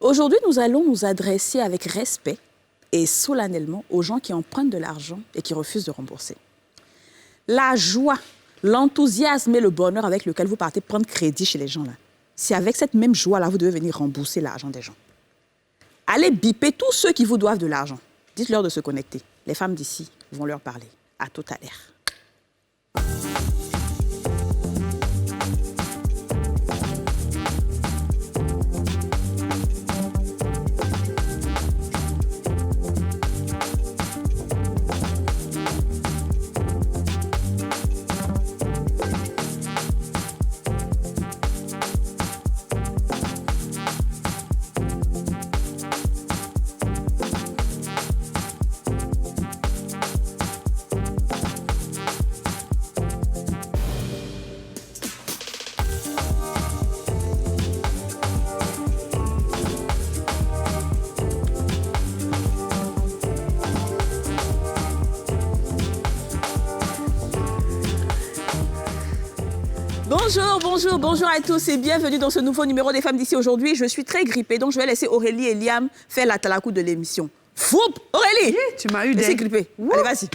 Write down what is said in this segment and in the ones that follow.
Aujourd'hui, nous allons nous adresser avec respect et solennellement aux gens qui empruntent de l'argent et qui refusent de rembourser. La joie, l'enthousiasme et le bonheur avec lequel vous partez prendre crédit chez les gens, là, c'est avec cette même joie-là, vous devez venir rembourser l'argent des gens. Allez biper tous ceux qui vous doivent de l'argent. Dites-leur de se connecter. Les femmes d'ici vont leur parler. À tout à l'heure. Bonjour à tous et bienvenue dans ce nouveau numéro des femmes d'ici aujourd'hui. Je suis très grippée, donc je vais laisser Aurélie et Liam faire la talakou de l'émission. Foup, Aurélie, tu m'as eu laissez grippée. Allez, vas-y.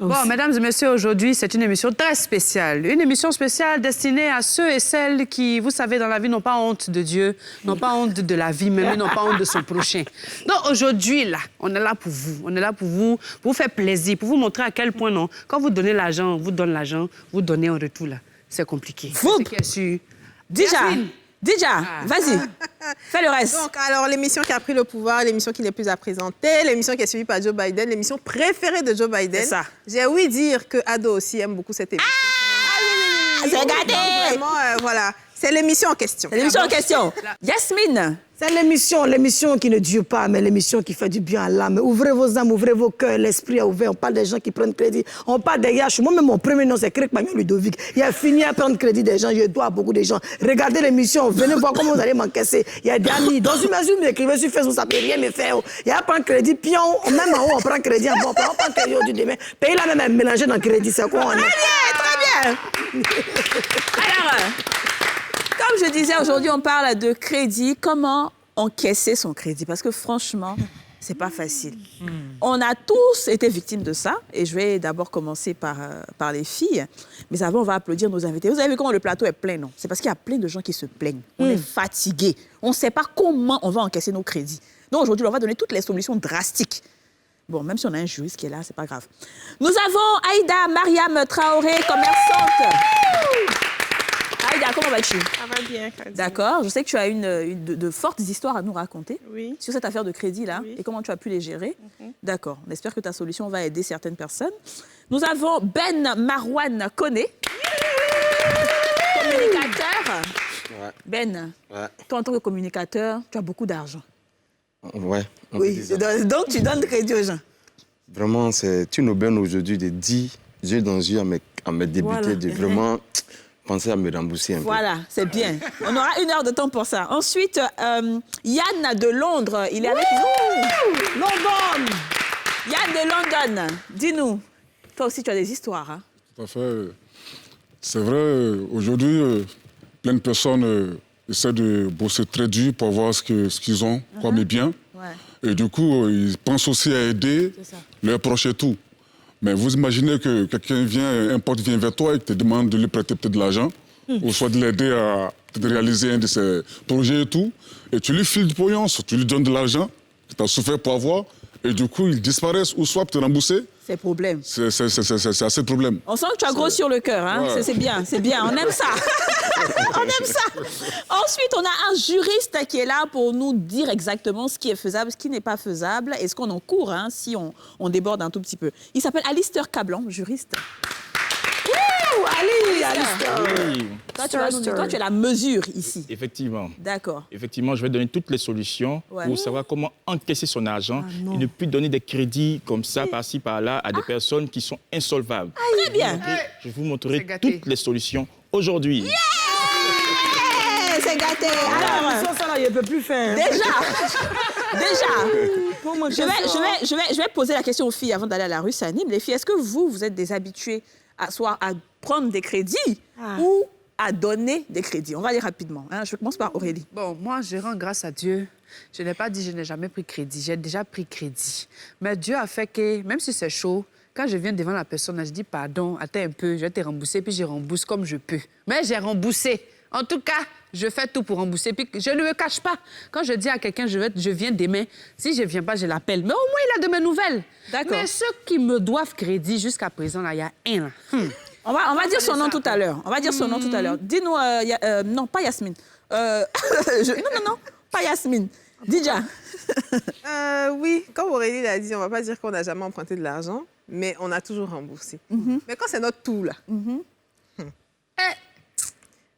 Bon, mesdames et messieurs, aujourd'hui, c'est une émission très spéciale. Une émission spéciale destinée à ceux et celles qui, vous savez, dans la vie, n'ont pas honte de Dieu, n'ont pas honte de la vie, même n'ont pas honte de son prochain. Donc, aujourd'hui, là, on est là pour vous. On est là pour vous faire plaisir, pour vous montrer à quel point, non, quand vous donnez l'argent, vous donnez l'argent, vous donnez en retour, là. C'est compliqué. Foup. Déjà, vas-y, fais le reste. Donc, alors, l'émission qui a pris le pouvoir, l'émission qui est plus à présenter, l'émission qui est suivie par Joe Biden, l'émission préférée de Joe Biden. C'est ça. J'ai ouï dire que Ado aussi aime beaucoup cette émission. Ah, c'est gâté. Vraiment, voilà. C'est l'émission en question. C'est l'émission en question. Yasmine. C'est l'émission qui ne dure pas, mais l'émission qui fait du bien à l'âme. Ouvrez vos âmes, ouvrez vos cœurs, l'esprit est ouvert. On parle des gens qui prennent crédit. On parle des yachts. Moi-même, mon premier nom, c'est Krek Magnon Ludovic. Il a fini à prendre crédit des gens. Je dois à beaucoup de gens. Regardez l'émission. Venez voir comment vous allez m'encaisser. Il y a des amis. Dans une mesure, vous m'écrivez sur Facebook, ça ne peut rien me faire. Il y a prendre crédit. Puis même en haut, on prend crédit. On prend crédit au demain. Pays là même mélangé dans le crédit. C'est quoi on est? Très bien. Alors, comme je disais, aujourd'hui, on parle de crédit. Comment encaisser son crédit? Parce que franchement, c'est pas facile. On a tous été victimes de ça. Et je vais d'abord commencer par les filles. Mais avant, on va applaudir nos invités. Vous avez vu comment le plateau est plein, non? C'est parce qu'il y a plein de gens qui se plaignent. On est fatigués. On ne sait pas comment on va encaisser nos crédits. Donc aujourd'hui, on va donner toutes les solutions drastiques. Bon, même si on a un juriste qui est là, c'est pas grave. Nous avons Aïda Mariam Traoré, commerçante. Aïda, comment vas-tu? Ça va bien, Khadija. D'accord. Je sais que tu as de fortes histoires à nous raconter sur cette affaire de crédit-là et comment tu as pu les gérer. D'accord. On espère que ta solution va aider certaines personnes. Nous avons Ben Marouane Koné, communicateur. Ouais. Ben, toi, en tant que communicateur, tu as beaucoup d'argent. Ouais. Oui, donc tu donnes crédit aux gens. Vraiment, c'est une aubaine aujourd'hui de dire, yeux dans yeux à mes débutés, de vraiment penser à me rembourser un peu. Voilà, c'est bien. On aura 1 heure de temps pour ça. Ensuite, Yann de Londres, il est avec nous. London. Yann de London, dis-nous. Toi aussi, tu as des histoires. Hein? Tout à fait. C'est vrai, aujourd'hui, plein de personnes essaient de bosser très dur pour voir ce qu'ils ont comme bien. Ouais. Et du coup, ils pensent aussi à aider leurs proches et tout. Mais vous imaginez que quelqu'un vient, un pote vient vers toi et te demande de lui prêter peut-être de l'argent, ou soit de l'aider à réaliser un de ses projets et tout, et tu lui files du pognon, soit tu lui donnes de l'argent que tu as souffert pour avoir, et du coup, ils disparaissent, ou soit pour te rembourser. C'est problème. C'est assez problème. On sent que tu as gros sur le cœur, hein? Ouais. C'est bien, on aime ça. On aime ça. Ensuite, on a un juriste qui est là pour nous dire exactement ce qui est faisable, ce qui n'est pas faisable, et ce qu'on encourt hein, si on déborde un tout petit peu. Il s'appelle Alistair Cablan, juriste. Alistair. Oui. Toi, tu as la mesure ici. Effectivement. D'accord. Effectivement, je vais donner toutes les solutions pour savoir comment encaisser son argent et ne plus donner des crédits comme ça, par-ci, par-là, à des personnes qui sont insolvables. Très bien. Je vous montrerai toutes les solutions aujourd'hui. Yeah! C'est gâté. Alors, ça, là, il ne peut plus faire. Déjà. Je vais poser la question aux filles avant d'aller à la rue Sanim. Les filles, est-ce que vous êtes des habituées à prendre des crédits ou à donner des crédits? On va aller rapidement. Hein. Je commence par Aurélie. Bon, moi, je rends grâce à Dieu. Je n'ai pas dit je n'ai jamais pris crédit. J'ai déjà pris crédit. Mais Dieu a fait que, même si c'est chaud, quand je viens devant la personne, je dis pardon, attends un peu, je vais te rembourser, puis je rembourse comme je peux. Mais j'ai remboursé. En tout cas, je fais tout pour rembourser. Puis je ne me cache pas. Quand je dis à quelqu'un, je viens demain, si je ne viens pas, je l'appelle. Mais au moins, il a de mes nouvelles. D'accord. Mais ceux qui me doivent crédit jusqu'à présent, là, il y a un. Là. On va dire son nom tout à l'heure. On va dire son nom tout à l'heure. Dis-nous... non, pas Yasmine. Non, pas Yasmine. Dija. Oui, comme Aurélie l'a dit, on ne va pas dire qu'on n'a jamais emprunté de l'argent, mais on a toujours remboursé. Mais quand c'est notre tout, là,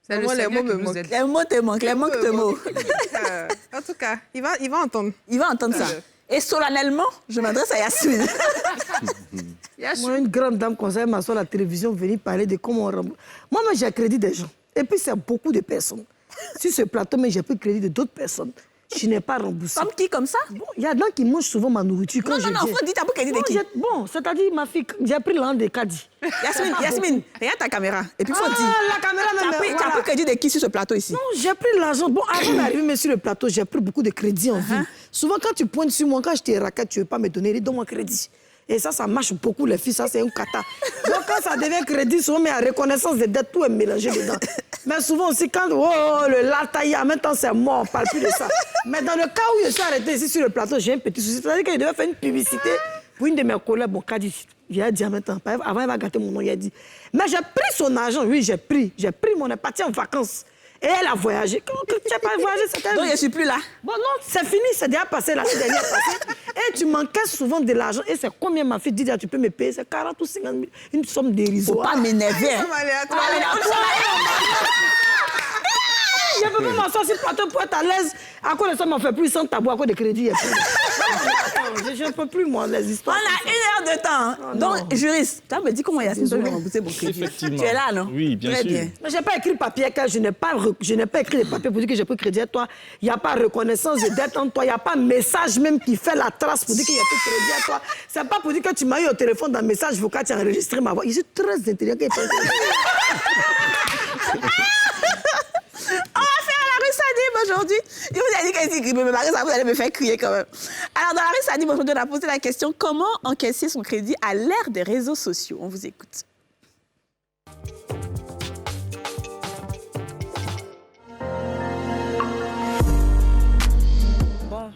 C'est le moi, les Seigneur mots qui me nous manquent. aide. Les mots te manquent, les manques te manquent. En tout cas, il va entendre. Il va entendre ça. Et solennellement, je m'adresse à Yasmine. Moi, une grande dame conseille m'asseoir à la télévision, venir parler de comment on rembourse. Moi, j'ai crédit des gens. Et puis, c'est beaucoup de personnes. Sur ce plateau, mais j'ai pris crédit de d'autres personnes. Je n'ai pas remboursé. Comme qui, comme ça? Bon, il y a des gens qui mangent souvent ma nourriture quand je viens. faut dire, t'as pris crédit de Bon, qui? Bon, c'est-à-dire, ma fille, j'ai pris l'an de Kadi. Yasmine, regarde ta caméra. Et puis, faut dire. La caméra même. T'as pris crédit de qui sur ce plateau ici? Non, j'ai pris l'argent. Bon, avant d'arriver même sur le plateau, j'ai pris beaucoup de crédits en ville. Souvent, quand tu pointes sur moi, quand je te raquette, tu ne veux pas me donner, donne-moi crédit. Et ça marche beaucoup, les filles, ça, c'est un kata. Donc, quand ça devient crédit, souvent, mais la reconnaissance des dettes, tout est mélangé dedans. Mais souvent aussi, quand le lataïa, en même temps, c'est mort, on ne parle plus de ça. Mais dans le cas où je suis arrêtée ici sur le plateau, j'ai un petit souci. C'est-à-dire que je devais faire une publicité pour une de mes collègues, bon, Kadi. Il a dit en même temps, avant, il va gâter mon nom, il a dit. Mais j'ai pris son argent, oui, j'ai pris, on est parti en vacances. Et elle a voyagé. Quand tu n'as pas voyagé, c'était... Donc, je ne suis plus là. Bon, non, c'est fini, c'est déjà passé, l'année dernière passée. Et tu manquais souvent de l'argent. Et c'est combien, ma fille dit, tu peux me payer? C'est 40 ou 50 000, une somme dérisoire. Faut pas m'énerver. Hein. Je ne peux pas m'asseoir sur le plateau pour être à l'aise. À quoi de ça, m'en fait plus sans tabou, à quoi de crédit. Je ne peux plus, moi, les histoires. On a 1 heure de temps. Oh, donc, juriste, tu me dis comment Yasmine peut me rembourser mon crédit. Effectivement. Tu es là, non? Oui, bien Très sûr. bien. Mais je n'ai pas écrit le papier, car je n'ai pas écrit le papier pour dire que j'ai pris crédit à toi. Il n'y a pas reconnaissance de dette entre toi. Il n'y a pas message même qui fait la trace pour dire qu'il y a pris crédit à toi. Ce n'est pas pour dire que tu m'as eu au téléphone dans le message vocal, tu as enregistré ma voix. Je suis très intelligent. On va faire la rue Sadim aujourd'hui. Je vous ai dit que vous allez me faire crier quand même. Alors, dans la rue Sadim, aujourd'hui, on a posé la question comment encaisser son crédit à l'ère des réseaux sociaux. On vous écoute. Bon,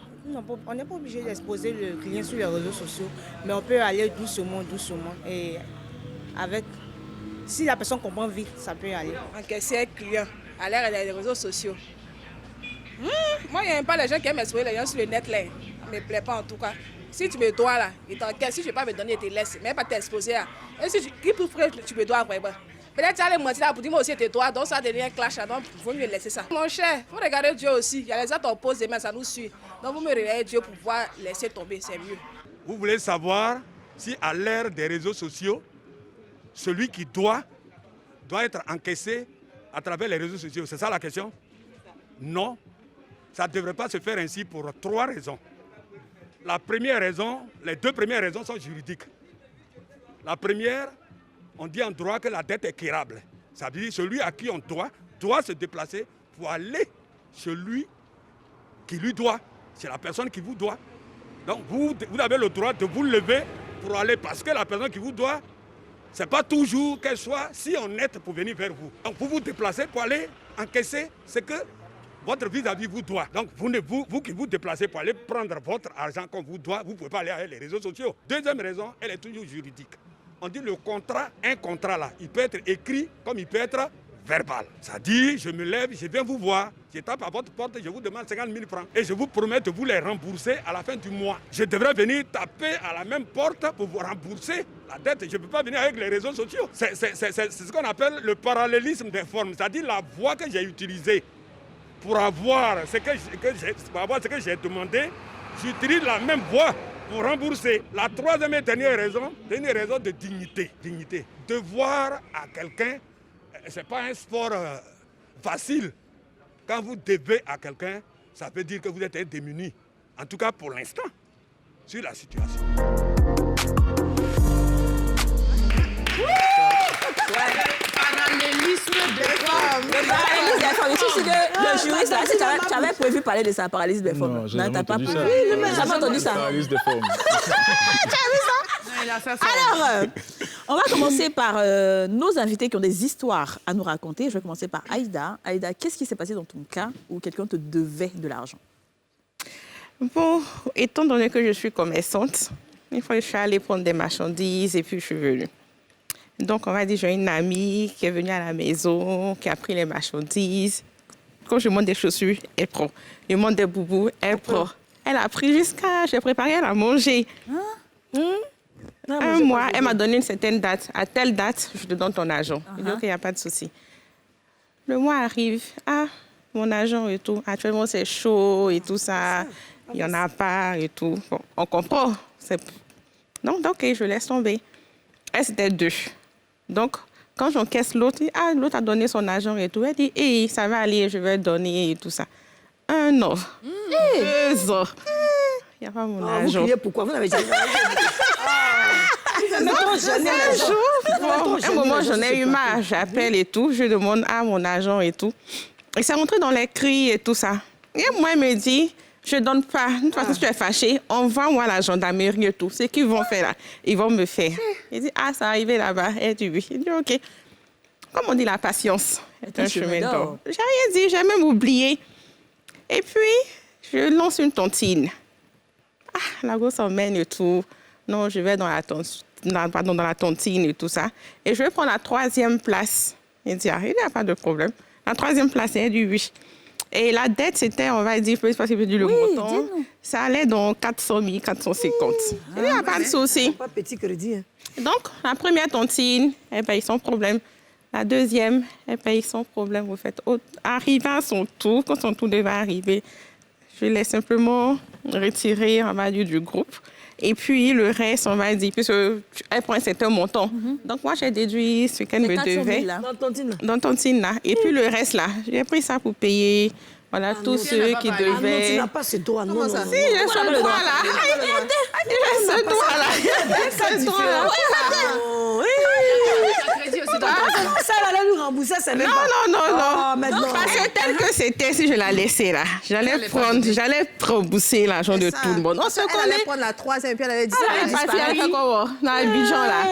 on n'est pas obligé d'exposer le client sur les réseaux sociaux, mais on peut aller doucement. Et avec, si la personne comprend vite, ça peut aller. Encaisser un client à l'ère des réseaux sociaux. Moi, il n'y a pas les gens qui aiment exposer les gens sur le net là. Ça ne me plaît pas en tout cas. Si tu me dois là, il t'encaisse. Si je ne vais pas me donner, il te laisse. Mais pas t'exposer là. Et si qui peut faire que tu me dois vraiment? Peut-être que tu allais mentir là pour dire moi aussi tu dois. Donc ça devient un clash. Donc il faut mieux laisser ça. Mon cher, il faut regarder Dieu aussi. Il y a les autres opposent demain, ça nous suit. Donc vous me regardez Dieu pour pouvoir laisser tomber, c'est mieux. Vous voulez savoir si à l'ère des réseaux sociaux, celui qui doit être encaissé à travers les réseaux sociaux. C'est ça la question? Non. Ça ne devrait pas se faire ainsi pour 3 raisons. La première raison, les 2 premières raisons sont juridiques. La première, on dit en droit que la dette est quérable. Ça veut dire que celui à qui on doit se déplacer pour aller chez lui qui lui doit. C'est la personne qui vous doit. Donc vous avez le droit de vous lever pour aller parce que la personne qui vous doit, ce n'est pas toujours qu'elle soit si honnête pour venir vers vous. Donc vous vous déplacez pour aller encaisser ce que votre vis-à-vis vous doit. Donc vous qui vous déplacez pour aller prendre votre argent comme vous doit, vous ne pouvez pas aller avec les réseaux sociaux. Deuxième raison, elle est toujours juridique. On dit le contrat, un contrat là, il peut être écrit comme il peut être verbal. Ça dit, je me lève, je viens vous voir, je tape à votre porte, je vous demande 50 000 francs et je vous promets de vous les rembourser à la fin du mois. Je devrais venir taper à la même porte pour vous rembourser la dette. Je ne peux pas venir avec les réseaux sociaux. C'est ce qu'on appelle le parallélisme des formes, c'est-à-dire la voie que j'ai utilisée pour avoir ce que j'ai demandé, j'utilise la même voie pour rembourser. La troisième et dernière raison, c'est une raison de dignité. Devoir à quelqu'un, ce n'est pas un sport facile. Quand vous devez à quelqu'un, ça veut dire que vous êtes démuni. En tout cas pour l'instant, sur la situation. Parallélisme paralysie des formes. Je suis sûre que le juriste, là, si tu avais prévu parler de sa paralysie des formes. Non, j'ai t'as pas entendu prévu. ça. Oui, lui-même, j'ai entendu ça. Paralysie des formes. Alors, on va commencer par nos invités qui ont des histoires à nous raconter. Je vais commencer par Aïda. Aïda, qu'est-ce qui s'est passé dans ton cas où quelqu'un te devait de l'argent? Bon, étant donné que je suis commerçante, une fois je suis allée prendre des marchandises et puis je suis venue. Donc, on va dire, j'ai une amie qui est venue à la maison, qui a pris les marchandises. Quand je monte des chaussures, elle prend. Je monte des boubous, elle prend. Elle a pris jusqu'à... J'ai préparé, elle a mangé. Un mois, elle m'a donné une certaine date. À telle date, je te donne ton argent. Je dis, OK, il n'y a pas de souci. Le mois arrive. Ah, mon argent et tout. Actuellement, c'est chaud et tout ça. Il n'y en a pas et tout. Bon, on comprend. Non, donc, OK, je laisse tomber. Elle, c'était 2. Donc, quand j'encaisse l'autre, l'autre a donné son argent et tout. Elle dit, hey, ça va aller, je vais donner et tout ça. 1 an. 2 ans. Il n'y a pas mon argent. Vous criez pourquoi? Vous n'avez jamais... Un moment, j'en ai eu marre. J'appelle et tout. Je demande mon argent et tout. Et c'est rentré dans les cris et tout ça. Et moi, elle me dit, je ne donne pas. De toute façon, si tu es fâchée, envoie-moi la gendarmerie et tout. C'est qu'ils vont faire là. Ils vont me faire. Il dit, c'est arrivé là-bas. Elle dit oui. Il dit, OK. Comme on dit, la patience est un chemin d'or. J'ai rien dit. J'ai même oublié. Et puis, je lance une tontine. La gosse emmène et tout. Non, je vais dans la tontine et tout ça. Et je vais prendre la 3e place. Il dit, il n'y a pas de problème. La 3e place, elle dit oui. Et la dette, c'était, on va dire, parce que le montant, ça allait dans 400 000, 450. Il n'y a pas de souci. Pas petit crédit. Hein. Donc, la première tontine, elle paye sans problème. La 2e, elle paye sans problème. Vous faites arriver à son tour, quand son tour devait arriver, je l'ai simplement retiré, on va dire, du groupe. Et puis, le reste, on va dire, puisqu'elle prend un certain montant. Donc, moi, j'ai déduit ce qu'elle me devait. Dans tontine, là. Et puis, le reste, là, j'ai pris ça pour payer, voilà, tous ceux qui devaient... Non, tu n'as pas ce droit, non, non. Si, j'ai ce droit, là. J'ai ce droit, là. J'ai ce droit, là. Ça, elle allait nous rembourser, c'est même pas... Non. Parce que tel que c'était, si je la laissais là, j'allais rembourser l'argent de tout le monde. On se connaît. Elle allait prendre la 3e, puis elle allait dire elle allait faire comment? Dans Abidjan, là.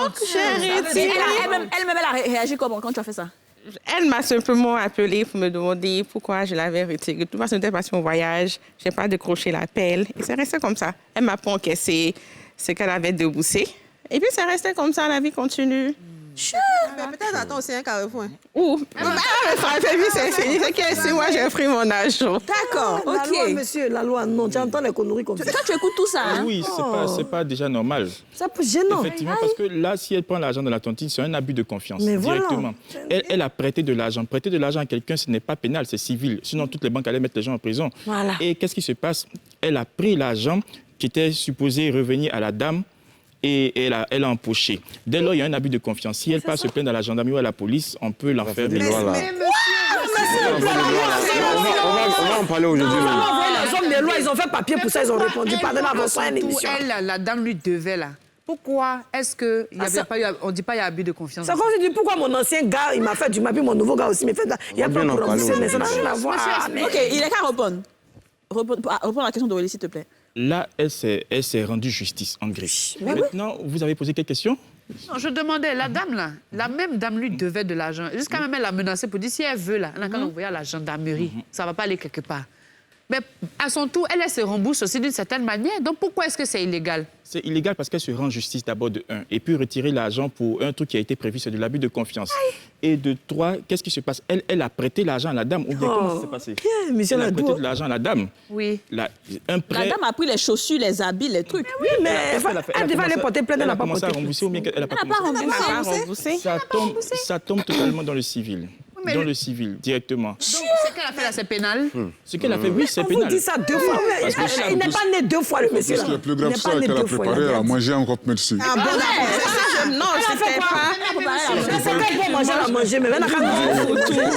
Donc, j'ai retiré. Elle-même, elle a réagi comment quand tu as fait ça? Elle m'a simplement appelé pour me demander pourquoi je l'avais retiré. De toute façon, j'étais partie au voyage, je n'ai pas décroché l'appel. Et c'est resté comme ça. Elle ne m'a pas encaissé ce qu'elle avait déboursé. Et puis, c'est resté comme ça, la vie continue. Mais peut-être attends aussi un carrefour. Où? C'est fini. C'est que moi, j'ai pris mon argent. D'accord, La loi, monsieur, la loi, non. Tu entends les conneries comme ça. Toi, tu écoutes tout ça, hein? Oui, c'est pas déjà normal. Ça peut gênant. Effectivement, parce que là, si elle prend l'argent de la tontine, c'est un abus de confiance, mais directement. Voilà. Elle a prêté de l'argent. Prêter de l'argent à quelqu'un, ce n'est pas pénal, c'est civil. Sinon, toutes les banques allaient mettre les gens en prison. Voilà. Et qu'est-ce qui se passe? Elle a pris l'argent qui était supposé revenir à la dame et elle a empoché. Dès lors, il y a un abus de confiance. Si elle passe se plaindre à la gendarmerie ou à la police, on peut l'enfermer. On va en parler aujourd'hui. Les hommes des lois, ils ont fait papier pour ça, ils ont répondu. Pardon, avant ça, une émission. Elle, la dame lui devait, là. Pourquoi est-ce qu'il n'y avait pas eu... On ne dit pas qu'il y a abus de confiance. C'est comme si tu dis pourquoi mon ancien gars, il m'a fait du mal, puis mon nouveau gars aussi m'a fait... Il n'y a pas de rembourser, mais ça n'a rien à voir. OK, il est qu'à répondre. Répondre à la question d'Aurélie, s'il te plaît. Là, elle s'est rendue justice en Grèce. Maintenant, vous avez posé quelle question? Non, je demandais, la dame, là, la même dame lui devait de l'argent. Jusqu'à même, elle l'a menacée pour dire, si elle veut, là, elle n'a qu'à l'envoyer à la gendarmerie. Ça ne va pas aller quelque part. Mais à son tour, elle se rembourse aussi d'une certaine manière. Donc, pourquoi est-ce que c'est illégal? C'est illégal parce qu'elle se rend justice d'abord de 1. Et puis retirer l'argent pour un truc qui a été prévu, c'est de l'abus de confiance. Et de 3, qu'est-ce qui se passe? Elle a prêté l'argent à la dame. Ou bien comment ça s'est passé? Elle a prêté de l'argent à la dame. Oui. La dame a pris les chaussures, les habits, les trucs. Oui, mais elle devait aller porter plainte, elle n'a pas commencé à rembourser ou bien elle n'a pas remboursé? Ça tombe totalement dans le civil. Dans le civil, directement. Donc, ce qu'elle a fait là, c'est pénal? Ce qu'elle a fait, oui, c'est pénal. On vous dit ça 2 fois. Il n'est pas né 2 fois, le monsieur. Parce que le plus grave, c'est qu'elle a préparé à manger encore merci. Ah bon, Non, je ne sais pas. C'est quand pour manger, la manger, mais maintenant,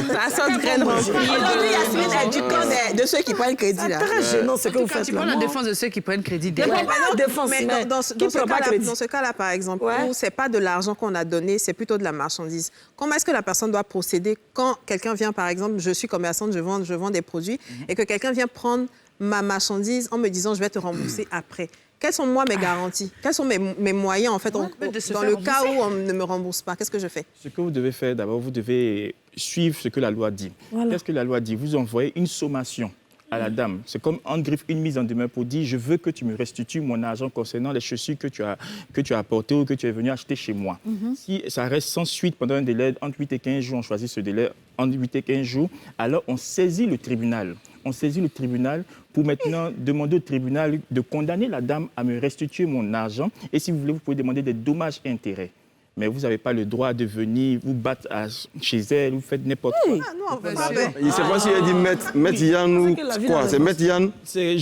Ça sort de graines remplies. Aujourd'hui, Yasmine est du camp de ceux qui prennent crédit, là. C'est très gênant ce que vous faites Tu là. prends la défense de ceux qui prennent crédit. Pas la défense, Mais mais dans qui prend pas crédit. ce cas-là, par exemple, Ouais. où c'est pas de l'argent qu'on a donné, c'est plutôt de la marchandise. Comment est-ce que la personne doit procéder quand quelqu'un vient, par exemple, je suis commerçante, je vends des produits, et que quelqu'un vient prendre ma marchandise en me disant je vais te rembourser après? Quelles sont, moi, mes garanties? Quels sont mes moyens, en fait, dans le cas où on ne me rembourse pas? Qu'est-ce que je fais? Ce que vous devez faire, d'abord, vous devez suivre ce que la loi dit. Voilà. Qu'est-ce que la loi dit? Vous envoyez une sommation à la dame. C'est comme en griffe une mise en demeure pour dire je veux que tu me restitues mon argent concernant les chaussures que tu as apportées ou que tu es venu acheter chez moi. Si ça reste sans suite pendant un délai entre 8 et 15 jours, on choisit ce délai entre 8 et 15 jours, alors on saisit le tribunal. On saisit le tribunal pour maintenant demander au tribunal de condamner la dame à me restituer mon argent. Et si vous voulez, vous pouvez demander des dommages et intérêts. Mais vous n'avez pas le droit de venir vous battre chez elle, vous faites n'importe quoi. Ah non, Il ne sait pas s'il a dit Maître Yann ou quoi. C'est Maître Yann. C'est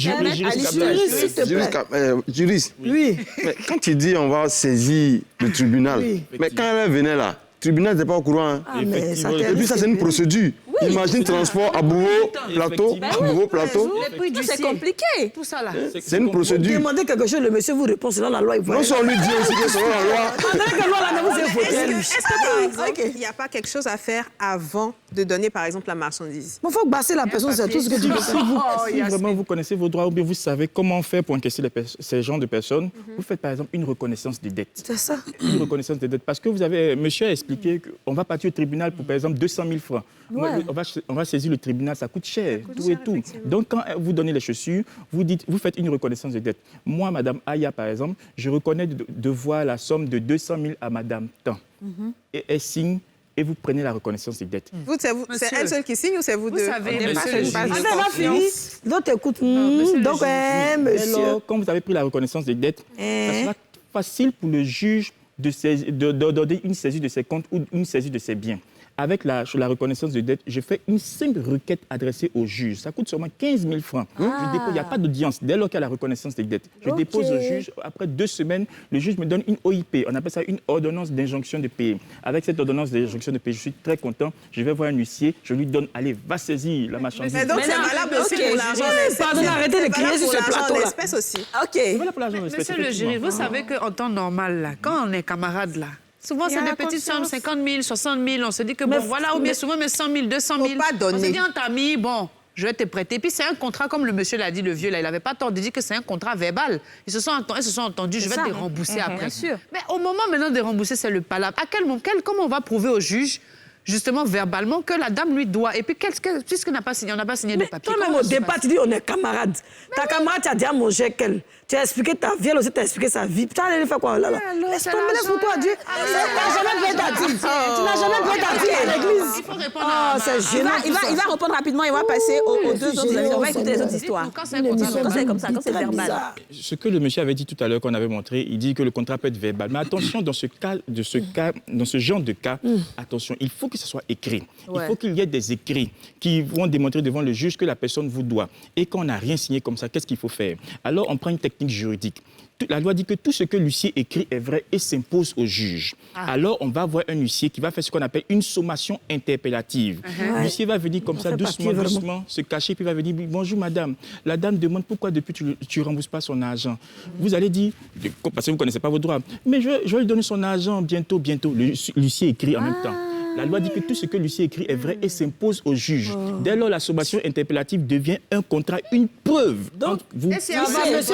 Juriste. Oui. Mais quand tu dis on va saisir le tribunal, Oui. mais quand elle venait là, le tribunal n'était pas au courant. Hein. Ah, mais ça Et puis ça, c'est une procédure. Imagine transport à Bourreau, plateau, à Bourreau, plateau. C'est compliqué. Tout ça, là. C'est une procédure. Demandez quelque chose, le monsieur vous répond, selon la loi, il voit. Non seulement on lui dit aussi que selon la loi, Pendant que la loi, là, vous êtes voté. Est-ce que, par exemple, il n'y a pas quelque chose à faire avant de donner, par exemple, la marchandise? Il faut basser la personne, c'est tout ce que tu veux faire. Si vraiment vous connaissez vos droits ou bien vous savez comment faire pour encaisser ces genres de personnes, vous faites par exemple une reconnaissance des dettes. C'est ça. Une reconnaissance des dettes. Parce que monsieur a expliqué qu'on va partir au tribunal pour par exemple 200 000 francs. Ouais. On va saisir le tribunal, ça coûte cher, tout et tout. Donc quand vous donnez les chaussures, vous faites une reconnaissance des dettes. Moi, Madame Aya, par exemple, je reconnais de devoir la somme de 200 000 à Madame Tan. Et elle signe. Et vous prenez la reconnaissance des dettes. C'est elle seule qui signe ou c'est vous deux? savez, monsieur le juge. Ah, ça va finir. L'autre écoute. Donc, monsieur. Alors, quand vous avez pris la reconnaissance des dettes, ça sera facile pour le juge d'ordonner une saisie de ses comptes ou une saisie de ses biens. Avec la reconnaissance de dette, je fais une simple requête adressée au juge. Ça coûte seulement 15 000 francs. Je dépose, il n'y a pas d'audience dès lors qu'il y a la reconnaissance des dettes. Je dépose au juge. Après 2 semaines, le juge me donne une OIP. On appelle ça une ordonnance d'injonction de payer. Avec cette ordonnance d'injonction de payer, je suis très content. Je vais voir un huissier. Je lui donne, allez, va saisir la marchandise. Mais donc, c'est valable aussi pour l'argent en espèces. Pardon, arrêtez de crier sur ce plateau là. Espèces aussi. OK. Voilà pour l'argent en espèces, Monsieur le jury, vous savez qu'en temps normal, là, quand on est camarades, là, souvent, c'est des petites sommes, 50 000, 60 000. On se dit que, bon, voilà, ou bien souvent, mais 100 000, 200 000. Faut pas donner. On se dit, on t'a mis, bon, je vais te prêter. Puis c'est un contrat, comme le monsieur l'a dit, le vieux, là, il n'avait pas tort de dire que c'est un contrat verbal. Ils se sont entendus, je vais te rembourser après. Bien sûr. Mais au moment maintenant de rembourser, c'est le palabre. À quel moment, comment on va prouver au juge, justement, verbalement, que la dame lui doit? Et puis, puisqu'on n'a pas signé, de papier. Toi-même, au départ, tu dis on est camarades. Ta camarade, tu as dit à manger qu'elle. Tu as expliqué ta vie, elle aussi, tu as expliqué sa vie. Putain, elle fait quoi là? Laisse tomber, laisse pour toi, Dieu. Tu n'as jamais payé ta dîme. Tu n'as jamais payé ta dîme à l'église. Il faut répondre à c'est gênant. Il va répondre rapidement, il va passer aux deux autres amis. On va écouter les autres histoires. Quand c'est un contrat, Quand c'est comme ça, quand c'est verbal. Ce que le monsieur avait dit tout à l'heure, qu'on avait montré, il dit que le contrat peut être verbal. Mais attention, dans ce genre de cas, attention, il faut que ce soit écrit. Il faut qu'il y ait des écrits qui vont démontrer devant le juge que la personne vous doit. Et quand on n'a rien signé comme ça, qu'est-ce qu'il faut faire? Alors, on prend une technique juridique. La loi dit que tout ce que l'huissier écrit est vrai et s'impose au juge. Alors, on va voir un huissier qui va faire ce qu'on appelle une sommation interpellative. L'huissier va venir comme ça, doucement, se cacher, puis va venir dire « Bonjour, madame. La dame demande pourquoi depuis tu ne rembourses pas son argent. » Vous allez dire, parce que vous ne connaissez pas vos droits, « Mais je vais lui donner son argent bientôt. » L'huissier écrit en même temps. La loi dit que tout ce que l'huissier écrit est vrai et s'impose au juge. Dès lors, la sommation interpellative devient un contrat, une preuve. Donc, vous... monsieur,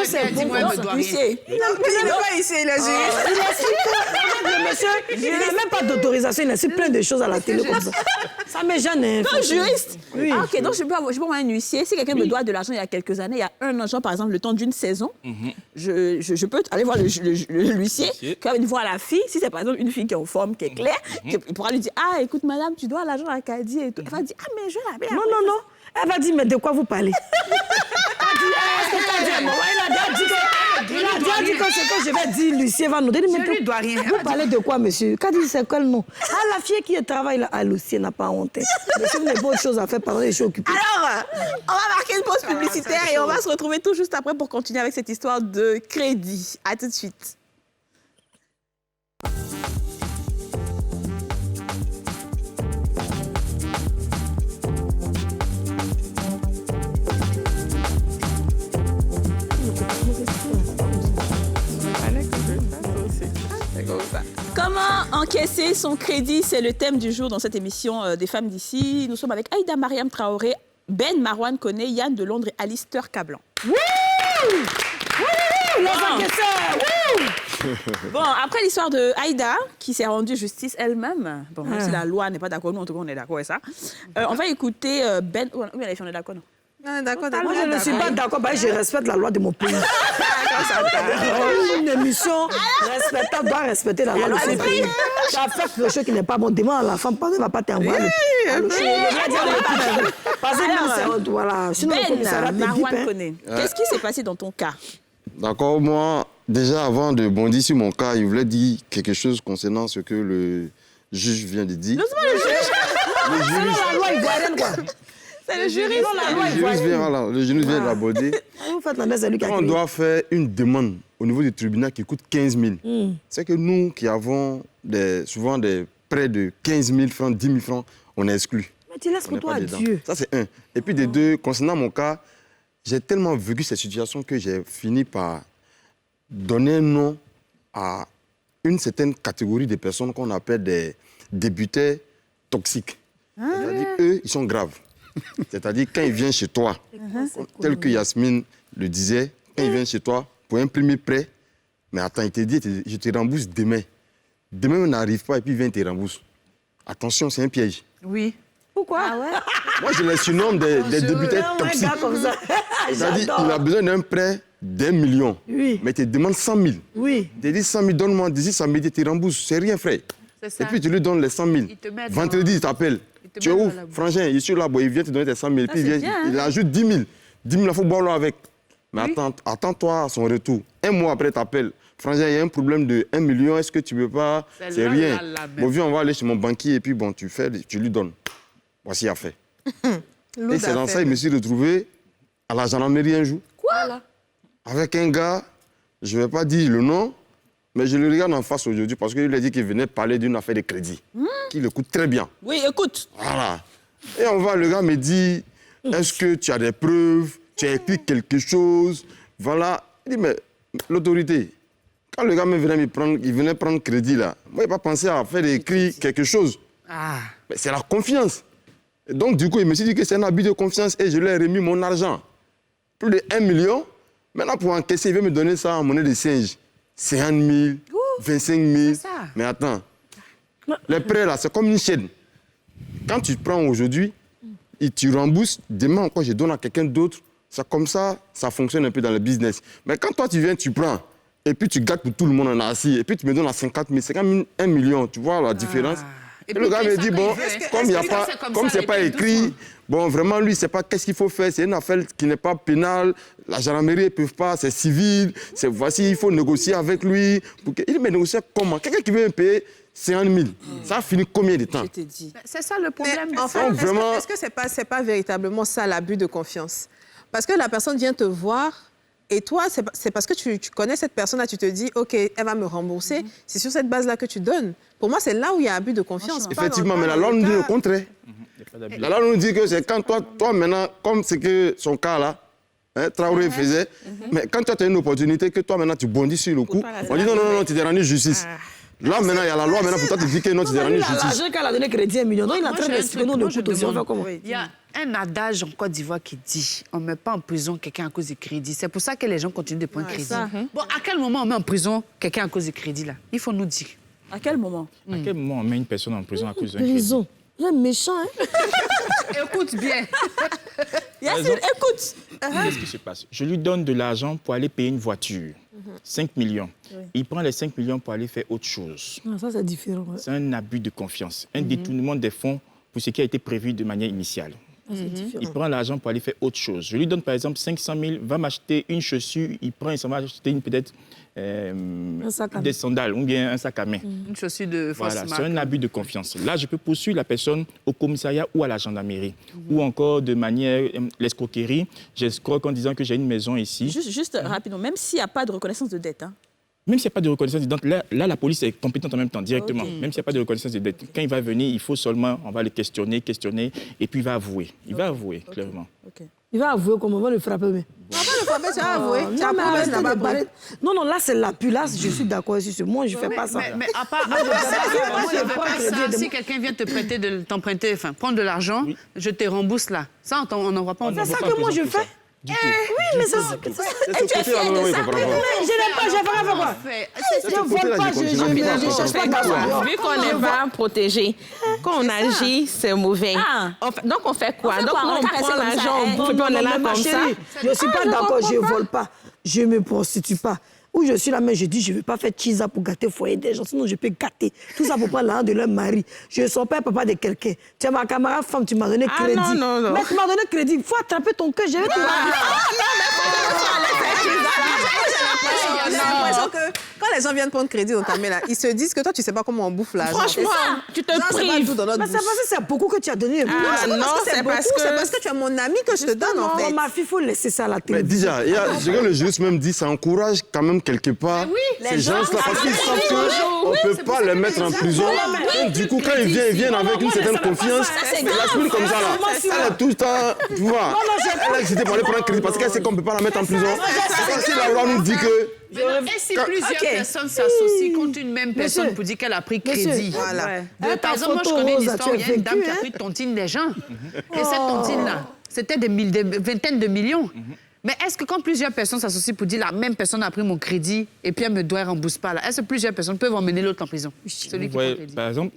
c'est bon. Huissier. Il n'est pas ici, le juge. Le monsieur, il n'a même pas d'autorisation, il a su plein de choses à la télé comme ça. Ça m'est jamais. Non, juriste. Oui. Ah, OK, donc je peux avoir un huissier. Si quelqu'un me doit de l'argent il y a quelques années, il y a un an, genre, par exemple, le temps d'une saison, je peux aller voir l'huissier, qui va venir voir la fille. Si c'est par exemple une fille qui est en forme, qui est claire, il pourra lui dire « Ah, écoute, madame, tu dois l'argent à Caddy et tout. » Elle va dire « Ah, mais je l'avais. » Non. Elle va dire, mais de quoi vous parlez? Il a déjà dit que ce que je vais dire, l'huissier va nous dire. Je lui dois rien. Vous parlez de quoi, monsieur? Caddy, c'est quel nom? Ah, la fille qui travaille là, l'huissier n'a pas honte. Monsieur, vous n'avez pas autre chose à faire pendant les choses occupées. Alors, on va marquer une pause publicitaire et on va se retrouver tout juste après pour continuer avec cette histoire de crédit. À tout de suite. Comment encaisser son crédit? C'est le thème du jour dans cette émission des femmes d'ici. Nous sommes avec Aïda Mariam Traoré, Ben Marwan Koné, Yann de Londres et Alistair Cablan. Bon, après l'histoire de Aïda, qui s'est rendue justice elle-même, bon, même si la loi n'est pas d'accord, nous en tout cas on est d'accord avec ça, on va écouter Ben... Oui, on est d'accord, non? D'accord, Moi, je ne suis pas d'accord. Je respecte la loi de mon pays. Une émission respectable doit respecter la loi de son pays. Tu as fait quelque chose qui n'est pas bon. Demande à la femme, elle ne va pas t'envoyer voilà. Sinon, le commissariat te dit, qu'est-ce qui s'est passé dans ton cas? D'accord, moi, déjà avant de bondir sur mon cas, il voulait dire quelque chose concernant ce que le juge vient de dire. le juge. La loi ivoirienne, quoi. C'est le jury, la loi ivoirienne. Le jury vient de l'aborder. Vous faites la messe à lui. On doit faire une demande au niveau du tribunal qui coûte 15 000. C'est que nous qui avons souvent des prêts de 15 000 francs, 10 000 francs, on est exclus. Mais tu laisses pour toi à Dieu. Ça, c'est un. Et puis, de deux, concernant mon cas, j'ai tellement vécu cette situation que j'ai fini par donner un nom à une certaine catégorie de personnes qu'on appelle des débutants toxiques. C'est-à-dire, eux, ils sont graves. C'est-à-dire, quand ils viennent chez toi, tel que Yasmine le disait, quand ils viennent chez toi pour un premier prêt, mais attends, il te dit, je te rembourse demain. Demain, on n'arrive pas et puis il vient te rembourser. Attention, c'est un piège. Oui. Pourquoi? Moi, je les surnomme des débutants toxiques. C'est-à-dire, il a besoin d'un prêt d'1 million. Oui. Mais il te demande 100 000. Oui. Il te dit 100 000, donne-moi d'ici samedi, il te rembourse. C'est rien, frère. Et puis tu lui donnes les 100 000. Vendredi, il t'appelle. Tu es où? Frangin, je suis là, bon, il vient te donner tes 100 000. Puis il ajoute 10 000. 10 000, il faut boire avec. Mais attends-toi à son retour. Un mois après, il t'appelle. Frangin, il y a un problème de 1 million, est-ce que tu veux pas? C'est rien. Bon, viens, on va aller chez mon banquier et puis bon, tu lui donnes. Voici à faire. Et c'est dans ça qu'il me suis retrouvé à la gendarmerie un jour. Quoi? Avec un gars, je ne vais pas dire le nom, mais je le regarde en face aujourd'hui parce qu'il a dit qu'il venait parler d'une affaire de crédit qui le coûte très bien. Oui, écoute. Voilà. Et le gars me dit, est-ce que tu as des preuves? Tu as écrit quelque chose? Voilà. Il dit, mais l'autorité, quand le gars il venait prendre crédit là, moi, il n'a pas pensé à faire écrire quelque chose. Mais c'est la confiance. Et donc, du coup, il me suis dit que c'est un abus de confiance et je lui ai remis mon argent. Plus de 1 million. Maintenant, pour encaisser, il veut me donner ça en monnaie de singe. 50 000, 25 000. Mais attends, les prêts là, c'est comme une chaîne. Quand tu prends aujourd'hui, et tu rembourses, demain encore, je donne à quelqu'un d'autre. C'est comme ça, ça fonctionne un peu dans le business. Mais quand toi, tu viens, tu prends, et puis tu gâtes pour tout le monde en assis, et puis tu me donnes à 50 000, c'est quand même 1 million. Tu vois la différence? Et le gars me dit, bon, comme c'est pas écrit, bon, vraiment, lui, c'est pas qu'est-ce qu'il faut faire, c'est une affaire qui n'est pas pénale, la gendarmerie ne peut pas, c'est civil, voici, il faut négocier avec lui. Il me négocie comment? Quelqu'un qui veut me payer 50 000, ça a fini combien de temps? Je t'ai dit. C'est ça le problème. Mais enfin, est-ce que c'est pas véritablement ça l'abus de confiance? Parce que la personne vient te voir et toi, c'est parce que tu connais cette personne-là, tu te dis, OK, elle va me rembourser. C'est sur cette base-là que tu donnes. Pour moi, c'est là où il y a abus de confiance. Effectivement, mais la loi nous dit le contraire. La loi nous dit que c'est quand toi maintenant, comme c'est que son cas là, Traoré faisait, mais quand tu as une opportunité, que toi maintenant tu bondis sur le coup, on dit non, tu t'es rendu justice. Là, maintenant, il y a la loi, maintenant, pour toi, tu dis que non, tu t'es rendu justice. L'argent qu'elle a donné crédit 1 million, donc il est en train d'expliquer nous, on écoute aussi, on fait comment? Il y a un adage en Côte d'Ivoire qui dit on ne met pas en prison quelqu'un à cause du crédit. C'est pour ça que les gens continuent de prendre crédit. Bon, à quel moment on met en prison quelqu'un à cause du crédit, là? Il faut nous dire. À quel moment? À quel moment on met une personne en prison à cause d'un crédit? Prison. Il est méchant, hein? Écoute bien. Yacine, écoute. Qu'est-ce qui se passe? Je lui donne de l'argent pour aller payer une voiture. 5 millions. Il prend les 5 millions pour aller faire autre chose. Non, ça, c'est différent. Ouais. C'est un abus de confiance, un détournement des fonds pour ce qui a été prévu de manière initiale. Il prend l'argent pour aller faire autre chose. Je lui donne par exemple 500 000, va m'acheter une chaussure, il prend et ça va acheter peut-être des sandales ou bien un sac à main. Une chaussure de fausse marque. C'est un abus de confiance. Là, je peux poursuivre la personne au commissariat ou à la gendarmerie. Ou encore de manière l'escroquerie. J'escroque en disant que j'ai une maison ici. Juste rapidement, même s'il n'y a pas de reconnaissance de dette, hein, Même s'il n'y a pas de reconnaissance des dettes, là, la police est compétente en même temps, directement. Okay. Même s'il n'y a pas de reconnaissance des dettes. Quand il va venir, il faut seulement, on va le questionner, et puis il va avouer. Il va avouer, clairement. Il va avouer comment on va le frapper. Mais... On va le frapper, tu vas avouer. Non, là, c'est l'appui. Là, je suis d'accord ici. Moi, je ne fais pas ça. Mais à part si quelqu'un vient te prêter, t'emprunter, enfin, prendre de l'argent, je te rembourse là. Ça, on n'en voit pas. C'est ça que moi, je fais. Oui, mais c'est ça. Tu es fière de ça. Je n'aime pas, je ne quoi. Je ne vole pas, je ne cherche pas d'argent. Vu qu'on n'est pas protégé, quand on agit, c'est mauvais. Donc, on fait quoi? Donc, on prend l'argent, on bouffe, on est là comme ça. Je ne suis pas d'accord, je ne vole pas. Je ne me prostitue pas. Où je suis là, mais je dis, je ne vais pas faire chisa pour gâter le foyer des gens, sinon je peux gâter. Tout ça pour prendre l'argent de leur mari. Je ne sors pas papa de quelqu'un. Tu es ma camarade femme, tu m'as donné crédit. Non. Mais tu m'as donné crédit. Il faut attraper ton cœur, je vais te J'ai l'impression que quand les gens viennent prendre crédit dans ta main, là, ils se disent que toi, tu ne sais pas comment on bouffe l'argent. Franchement, tu te prives. Mais c'est parce que c'est beaucoup que tu as donné. Non, c'est parce que tu es mon ami que je te donne, en fait. Ma fille, il faut laisser ça à la télé. Mais déjà, ce que le juriste même dit, ça encourage quand même quelque part ces gens-là, parce qu'ils savent qu'on ne peut pas les mettre en prison. Donc, du coup, quand ils viennent avec une certaine confiance, la fille comme ça, là, elle est tout le temps, tu vois, elle est excitée pour aller prendre un crédit parce qu'elle sait qu'on ne peut pas la mettre en prison. Si la loi nous dit que... Et si plusieurs personnes s'associent contre une même personne pour dire qu'elle a pris crédit? Voilà. Par exemple, moi, je connais une histoire où il y a une dame qui a pris tontine des gens. Et cette tontine-là, c'était des vingtaines de millions. Mais est-ce que quand plusieurs personnes s'associent pour dire la même personne a pris mon crédit et puis elle me doit rembourser pas, est-ce que plusieurs personnes peuvent emmener l'autre en prison? Celui qui prend crédit. Par exemple,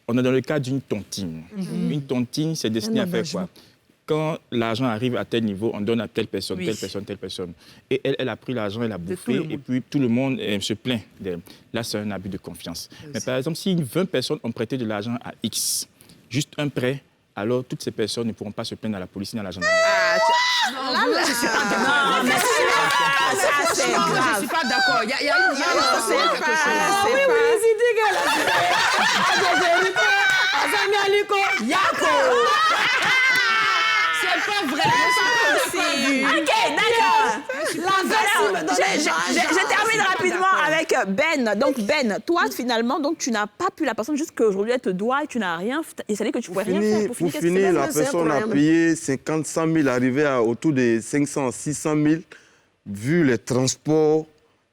on est dans le cas d'une tontine. Une tontine, c'est destiné à faire quoi? Quand l'argent arrive à tel niveau, on donne à telle personne, telle personne, telle personne. Et elle a pris l'argent, elle a bouffé, et puis tout le monde se plaint d'elle. Là, c'est un abus de confiance. Mais par exemple, si 20 personnes ont prêté de l'argent à X, juste un prêt, alors toutes ces personnes ne pourront pas se plaindre à la police ni à la gendarmerie. Je suis pas d'accord. Je suis pas d'accord. Il y a c'est pas vrai. OK, d'accord. Je termine rapidement avec Ben. Donc, Ben, toi, finalement, donc, tu n'as pas pu la personne jusqu'à aujourd'hui, elle te doit et tu n'as rien. Et ça veut dire que tu ne pouvais rien faire. Pour finir, la personne a payé 50, 100 000, arrivé à autour de 500, 600 000, vu les transports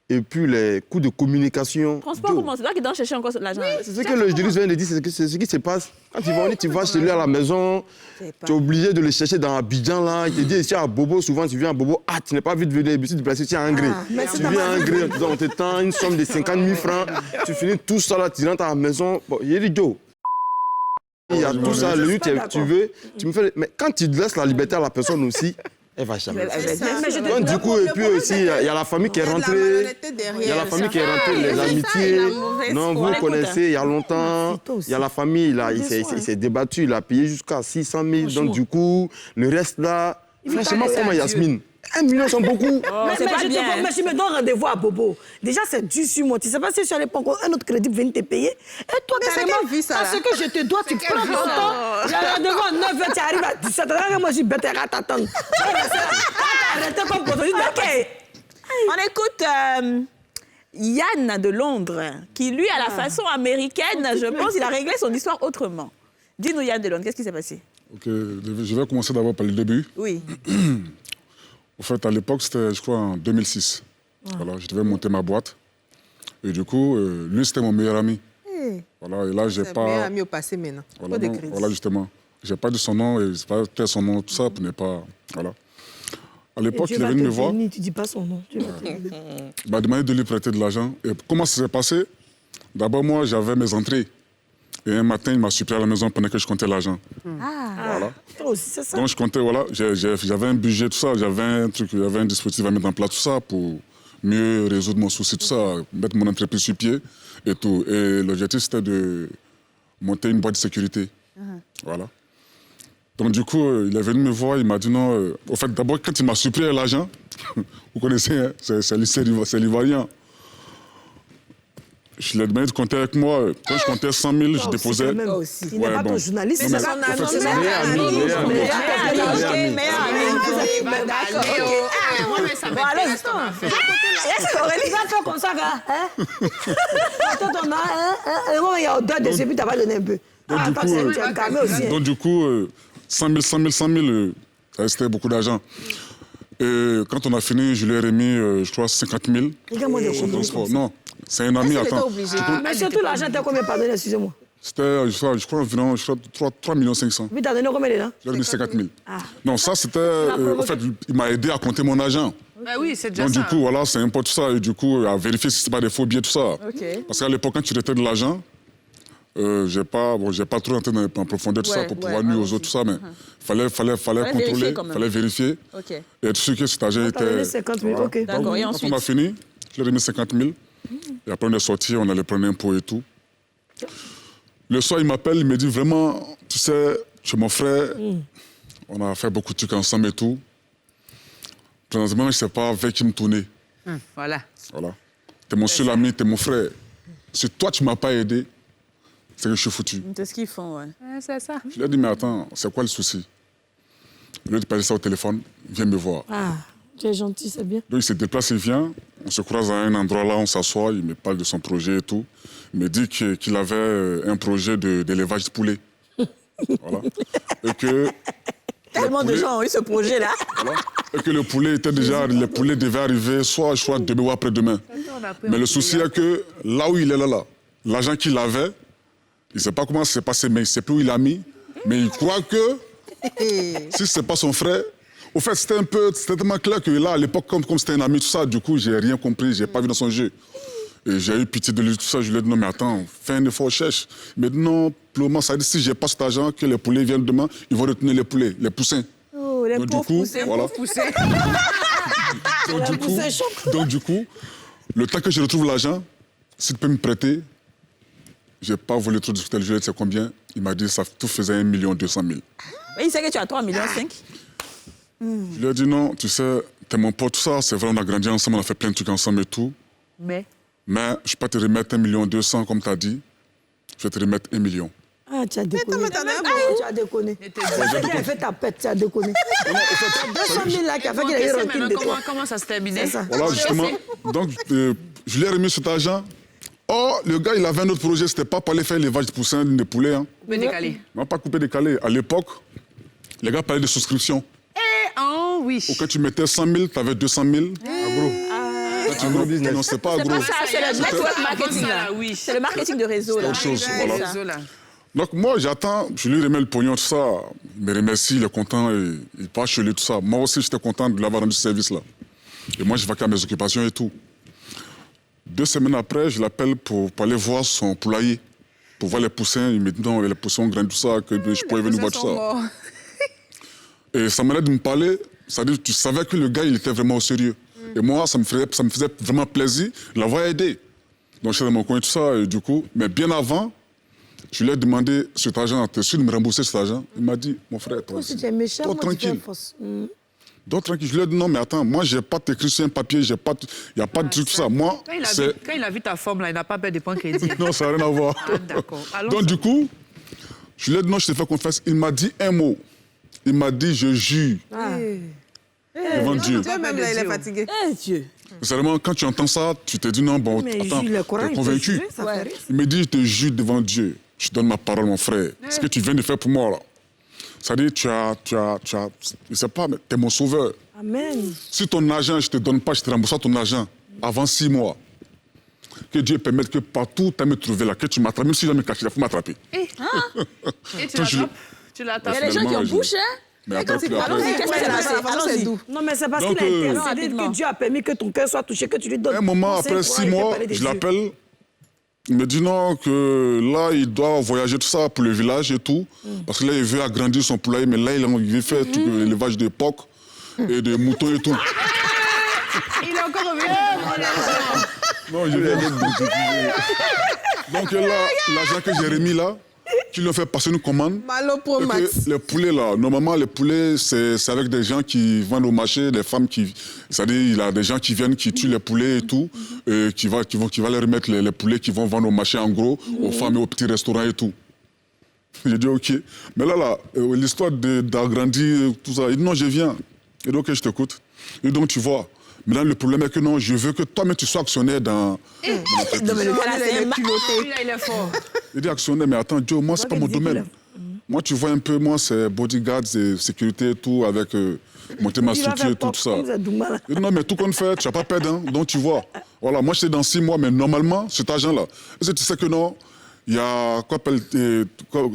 et puis les coûts de communication. Transport, comment? C'est toi qui dois chercher encore l'argent. C'est ce que le juriste vient de dire, c'est ce qui se passe. Quand tu vas chez lui à la maison, tu es obligé de le chercher dans Abidjan, là. Il te dit, ici à Bobo, souvent tu viens à Bobo, tu n'es pas vite venu, tu déplacer, tu es à Angré. Tu viens à Angré, on te tend une somme de 50 000 francs, tu finis tout ça là, tu rentres à la maison. Bon, il dit, Joe, il y a tout ça, le tu veux, tu me fais... Mais quand tu laisses la liberté à la personne aussi, elle va jamais. Donc, du coup, et puis aussi, il y a la famille qui est rentrée. Il y a la famille qui est rentrée, les amitiés. Non, vous connaissez, il y a longtemps. Il y a la famille, là, il s'est débattu, il a payé jusqu'à 600 000. Donc, du coup, le reste là, franchement, comment Yasmine? 1 million, c'est beaucoup. Mais je me donne rendez-vous à Bobo. Déjà, c'est dû sur moi. Tu ne sais pas si je suis allé prendre un autre crédit pour venir te payer. Et toi, carrément, parce que je te dois, tu prends ton temps. J'ai rendez-vous à 9h, tu arrives à 17h. Moi, je suis bête à t'attendre. Arrêtez comme pour OK. On écoute Yann de Londres, qui, lui, à la façon américaine, je pense, il a réglé son histoire autrement. Dis-nous, Yann de Londres, qu'est-ce qui s'est passé? OK, je vais commencer d'abord par le début. Oui. En fait, à l'époque, c'était, je crois, en 2006. Voilà, je devais monter ma boîte. Et du coup, lui, c'était mon meilleur ami. Voilà, et là, j'ai pas... meilleur ami au passé maintenant. Voilà, justement. J'ai pas dit son nom, et c'est pas peut-être son nom, tout ça, pour ne pas... Voilà. À l'époque, il est venu me voir. Tu dis pas son nom. Tu vas Il m'a demandé de lui prêter de l'argent. Et comment ça s'est passé? D'abord, moi, j'avais mes entrées. Et un matin, il m'a surpris à la maison pendant que je comptais l'argent. Voilà. Toi aussi, c'est ça. Donc, je comptais, voilà, j'avais un budget, tout ça, j'avais un dispositif à mettre en place, tout ça, pour mieux résoudre mon souci, tout ça, mettre mon entreprise sur pied et tout. Et l'objectif, c'était de monter une boîte de sécurité. Voilà. Donc, du coup, il est venu me voir, il m'a dit non. Au fait, d'abord, quand il m'a surpris à l'argent, vous connaissez, hein, c'est l'Ivoirien. Je lui ai demandé de compter avec moi. Quand je comptais 100 000, je déposais. Il n'est pas ton journaliste, c'est ça. On ça m'intéresse ton affaire. Aurélie va faire comme ça, gars. Attends, ton nom, le moment il y a odeur de puis t'as pas donné un peu. Tu as calmé aussi. Donc, du coup, 100 000, ça restait beaucoup d'argent. Et quand on a fini, je lui ai remis, je crois, 50 000. Son transport. Non, c'est un ami, attends. Mais surtout, l'argent, t'as combien pardonné, excusez-moi? C'était, je crois, environ 3 500 000. Puis t'as donné combien dedans? J'ai donné 50 000. Non, ça, c'était... en fait, il m'a aidé à compter mon argent. Ben oui, c'est déjà Donc, ça. du coup, voilà, c'est un peu tout ça. Et du coup, à vérifier si ce n'est pas des faux billets, tout ça. Parce qu'à l'époque, quand tu retires de l'argent, j'ai pas trop entré en profondeur tout ça pour pouvoir nuire aux autres, tout ça, mais fallait contrôler, fallait vérifier. Et être sûr que cet argent était... donné 50 000, voilà. ok. D'accord, et Quand ensuite on a fini, je l'ai remis 50 000. Et après, on est sorti, on allait prendre un pot et tout. Le soir, il m'appelle, il me dit vraiment, tu sais, tu es mon frère, on a fait beaucoup de trucs ensemble et tout. Présentement, je ne sais pas avec qui me tourner. Voilà. Voilà. Tu es mon seul ami, tu es mon frère. Si toi, tu ne m'as pas aidé, c'est que je suis foutu. C'est ce qu'ils font, ouais. C'est ça. Je lui ai dit, mais attends, c'est quoi le souci? Au lieu de passer ça au téléphone, viens me voir. Ah, tu es gentil, c'est bien. Donc il se déplace, il vient, on se croise à un endroit là, on s'assoit, il me parle de son projet et tout. Il me dit qu'il avait un projet d'élevage de poulets. Voilà. Et que... Tellement de gens ont eu ce projet-là. Voilà. Et que le poulet était déjà, les poulets devaient arriver soit demain ou après-demain. Mais le souci est que là où il est là, l'argent qu'il avait, il ne sait pas comment ça s'est passé, mais il ne sait plus où il l'a mis. Mais il croit que si ce n'est pas son frère... Au fait, c'était tellement clair que là, à l'époque, comme c'était un ami, tout ça, du coup, j'ai rien compris, j'ai pas vu dans son jeu. Et j'ai eu pitié de lui, tout ça. Je lui ai dit, non, mais attends, fais un effort, cherche. Mais non, pour le moment, ça dit, si je n'ai pas cet argent, que les poulets viennent demain, ils vont retenir les poulets, les poussins. Oh, les pauvres poussins. Voilà. Donc, du coup, le temps que je retrouve l'argent, si tu peux me prêter, je n'ai pas voulu trop discuter. Je lui ai dit, c'est combien? Il m'a dit, ça tout faisait 1 200 000. Mais il sait que tu as 3,5 millions. Je lui ai dit, non, tu sais, t'es mon pote, tout ça, c'est vrai, on a grandi ensemble, on a fait plein de trucs ensemble et tout. Mais je ne peux pas te remettre 1 200 000 comme tu as dit. Je vais te remettre 1 million. Ah, tu as déconné. Tu as déconné. Tu as fait ta pète, tu as déconné. 200 000 là qui a fait qu'il a eu recul de toi. Comment ça se terminait? Voilà, justement. Donc, je lui ai remis cet argent. Oh, le gars, il avait un autre projet. C'était pas pour aller faire l'élevage de poussins, de poulets. Hein. Coupé décalé. Non, pas coupé décalé. À l'époque, les gars parlaient de souscription. Oh oui. Ou quand tu mettais 100 000, tu avais 200 000. Agro. C'est un gros business. Non, c'est pas agro. C'est pas ça, c'est le network marketing là. C'est le marketing de réseau là. C'est autre chose, voilà. Donc moi, j'attends, je lui remets le pognon, tout ça. Il me remercie, il est content, et il part chez lui, tout ça. Moi aussi, j'étais content de l'avoir rendu ce service-là. Et moi, je vais à mes occupations et tout. 2 semaines après, je l'appelle pour aller voir son poulailler, pour voir les poussins. Il me dit non, les poussins ont grandi, tout ça, que je pouvais venir voir tout ça. Et ça m'a l'air de me parler, c'est-à-dire tu savais que le gars, il était vraiment au sérieux. Et moi, ça me faisait vraiment plaisir de l'avoir aidé. Donc, je suis dans mon coin et tout ça, et du coup, mais bien avant, je lui ai demandé cet argent, t'es sûr de me rembourser cet argent? Il m'a dit, mon frère, toi, tranquille. Donc, tranquille. Je lui ai dit, non, mais attends, moi, je n'ai pas écrit sur un papier, il n'y a pas de truc, tout ça. Moi, quand il a vu ta forme, là, il n'a pas peur de prendre crédit. Non, ça n'a rien à voir. Ah, d'accord. Donc, du coup, je lui ai dit, non, je te fais confiance. Il m'a dit un mot. Il m'a dit, je jure. Devant Dieu. Dieu même, là, il est fatigué. Dieu. Seulement, quand tu entends ça, tu te dis, non, bon, attends, tu es convaincu. Il me dit, je te jure devant Dieu. Je te donne ma parole, mon frère. Ce que tu viens de faire pour moi, là. C'est-à-dire, je ne sais pas, mais tu es mon sauveur. Amen. Si ton argent, je ne te donne pas, je te rembourse ton argent avant 6 mois. Que Dieu permette que partout tu as me trouvé là, que tu m'attrapes, même si je me cache, il faut m'attraper. Et tu l'attrapes. Il y a des gens qui ont bouché. Mais attends, allons-y. Non, mais c'est parce qu'il a intérêt que Dieu a permis que ton cœur soit touché, que tu lui donnes. Un moment, après 6 mois, je l'appelle. Il me dit non, que là, il doit voyager tout ça pour le village et tout. Parce que là, il veut agrandir son poulailler, mais là, il veut faire l'élevage de porc et de moutons et tout. Il est encore revenu. Non, je vais Donc là, l'argent que j'ai remis là, tu lui as fait passer une commande. Malo Pro Max. Les poulets là, normalement les poulets c'est avec des gens qui vendent au marché, des femmes qui, c'est-à-dire il y a des gens qui viennent, qui tuent les poulets et tout, et qui va leur remettre les poulets qui vont vendre au marché en gros, aux femmes et aux petits restaurants et tout. J'ai dit ok, mais là l'histoire d'agrandir tout ça, il dit non je viens. Et donc je t'écoute. Et donc, tu vois, maintenant, le problème est que non, je veux que toi-même, tu sois actionnaire dans... Non, mais le gars, là, c'est un culotté. Il est fort. Il dit actionnaire, mais attends, Joe, moi, c'est pas mon domaine. Moi, tu vois un peu, moi, c'est bodyguard, c'est sécurité et tout, avec monter ma structure et tout ça. Non, mais tout qu'on fait, tu vas pas perdre, hein. Donc, tu vois. Voilà, moi, j'étais dans 6 mois, mais normalement, cet argent-là, est-ce que tu sais que non, il y a,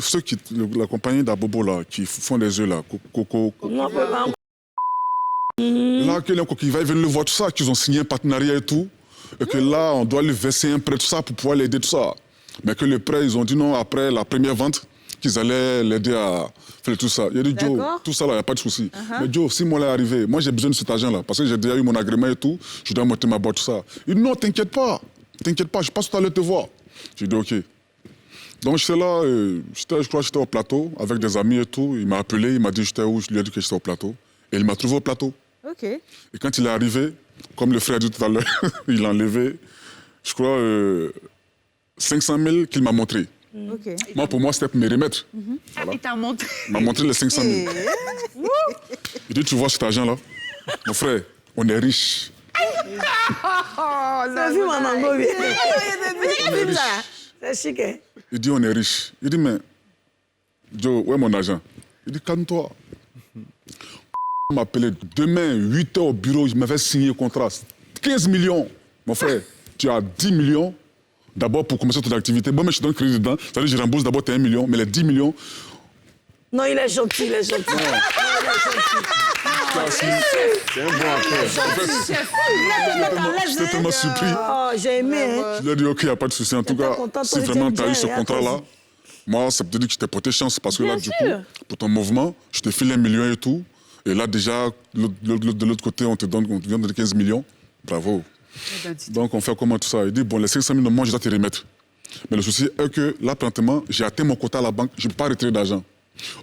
ceux qui, la compagnie d'Abobo, là, qui font des œufs, là, Coco. Là, qui va venir le voir, tout ça, qu'ils ont signé un partenariat et tout, et que là, on doit lui verser un prêt, tout ça, pour pouvoir l'aider, tout ça. Mais que le prêt, ils ont dit non, après la première vente, qu'ils allaient l'aider à faire tout ça. Il a dit, Joe, tout ça, là, il n'y a pas de souci. Mais Joe, si moi, là, est arrivé, moi, j'ai besoin de cet argent-là, parce que j'ai déjà eu mon agrément et tout, je dois monter ma boîte, tout ça. Il dit, non, t'inquiète pas, je passe tout à l'heure te voir. J'ai dit, OK. Donc, j'étais là, je crois que j'étais au plateau, avec des amis et tout. Il m'a appelé, il m'a dit, j'étais où? Je lui ai dit que j'étais au plateau. Et il m'a trouvé au plateau. OK. Et quand il est arrivé, comme le frère a dit tout à l'heure, il a enlevé, je crois, 500 000 qu'il m'a montré. OK. Moi, pour moi, c'était pour me remettre. Voilà. Il t'a montré. Il m'a montré les 500 000. Il dit, tu vois cet argent-là? Mon frère, on est riche. C'est vu, mon ango, oui. C'est chic, hein? Il dit, on est riche. Il dit, mais, Joe, où est mon argent? Il dit, calme-toi. Il m'a appelé demain, 8 h au bureau, il m'avait signé le contrat. 15 millions. Mon frère, tu as 10 millions. D'abord pour commencer ton activité. Moi, mais je te donne crédit dedans. C'est-à-dire que je rembourse d'abord tes 1 million, mais les 10 millions... Non, il est gentil, il est gentil. C'est un bon affaire. J'étais tellement surpris. Oh, j'ai aimé, hein? Je lui ai dit, OK, il n'y a pas de souci. En tout cas, si vraiment tu as eu ce contrat-là, moi, ça peut dire que je t'ai porté chance. Parce que là, du coup, pour ton mouvement, je te file 1 million et tout. Et là, déjà, de l'autre côté, on vient de donner 15 millions. Bravo. Donc, on fait comment tout ça? Il dit, bon, les 500 000, moi, je dois te remettre. Mais le souci est que, là, présentement, j'ai atteint mon quota à la banque, je ne peux pas retirer d'argent.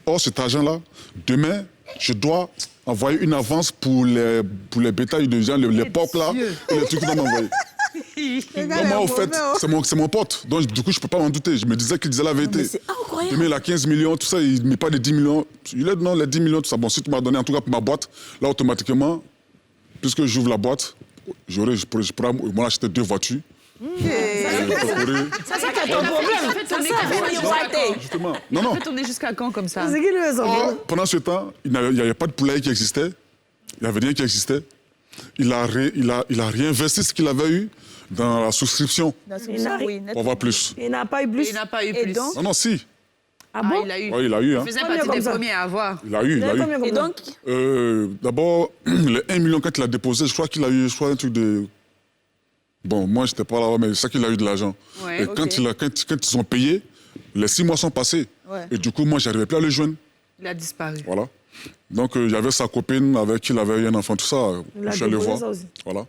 Or, cet argent-là, demain, je dois envoyer une avance pour les bétails de gens, les porcs là, et les trucs qu'on m'a envoyé. Donc, moi, au fait, c'est mon pote. Donc, du coup, je ne peux pas m'en douter. Je me disais qu'il disait la vérité. C'est incroyable. Demain, il a 15 millions, tout ça, il ne met pas les 10 millions. Il a dit non, les 10 millions, tout ça. Bon, si tu m'as donné, en tout cas, pour ma boîte, là, automatiquement, puisque j'ouvre la boîte, je pourrais acheter 2 voitures. Ça, c'est ton problème. Justement. Non, non. Tu peux tourner jusqu'à quand comme ça? C'est qui le raison? Pendant ce temps, il n'y avait pas de poulailler qui existait. Il n'y avait rien qui existait. Il a réinvesti ce qu'il avait eu dans la souscription pour avoir plus. Il n'a pas eu plus. Il n'a pas eu plus. Non, non, si. Ah bon? Il a eu. Oui, il a eu. Hein. Il faisait partie des premiers à avoir. Il a eu. Et donc? D'abord, les 1 million, quand il a déposé, je crois qu'il a eu un truc de... Bon, moi, je n'étais pas là, mais je sais qu'il a eu de l'argent. Ouais, et quand ils ont payé, les 6 mois sont passés. Ouais. Et du coup, moi, je n'arrivais plus à le joindre. Il a disparu. Voilà. Donc, il y avait sa copine avec qui il avait eu un enfant, tout ça. Je suis allé voir. Voilà.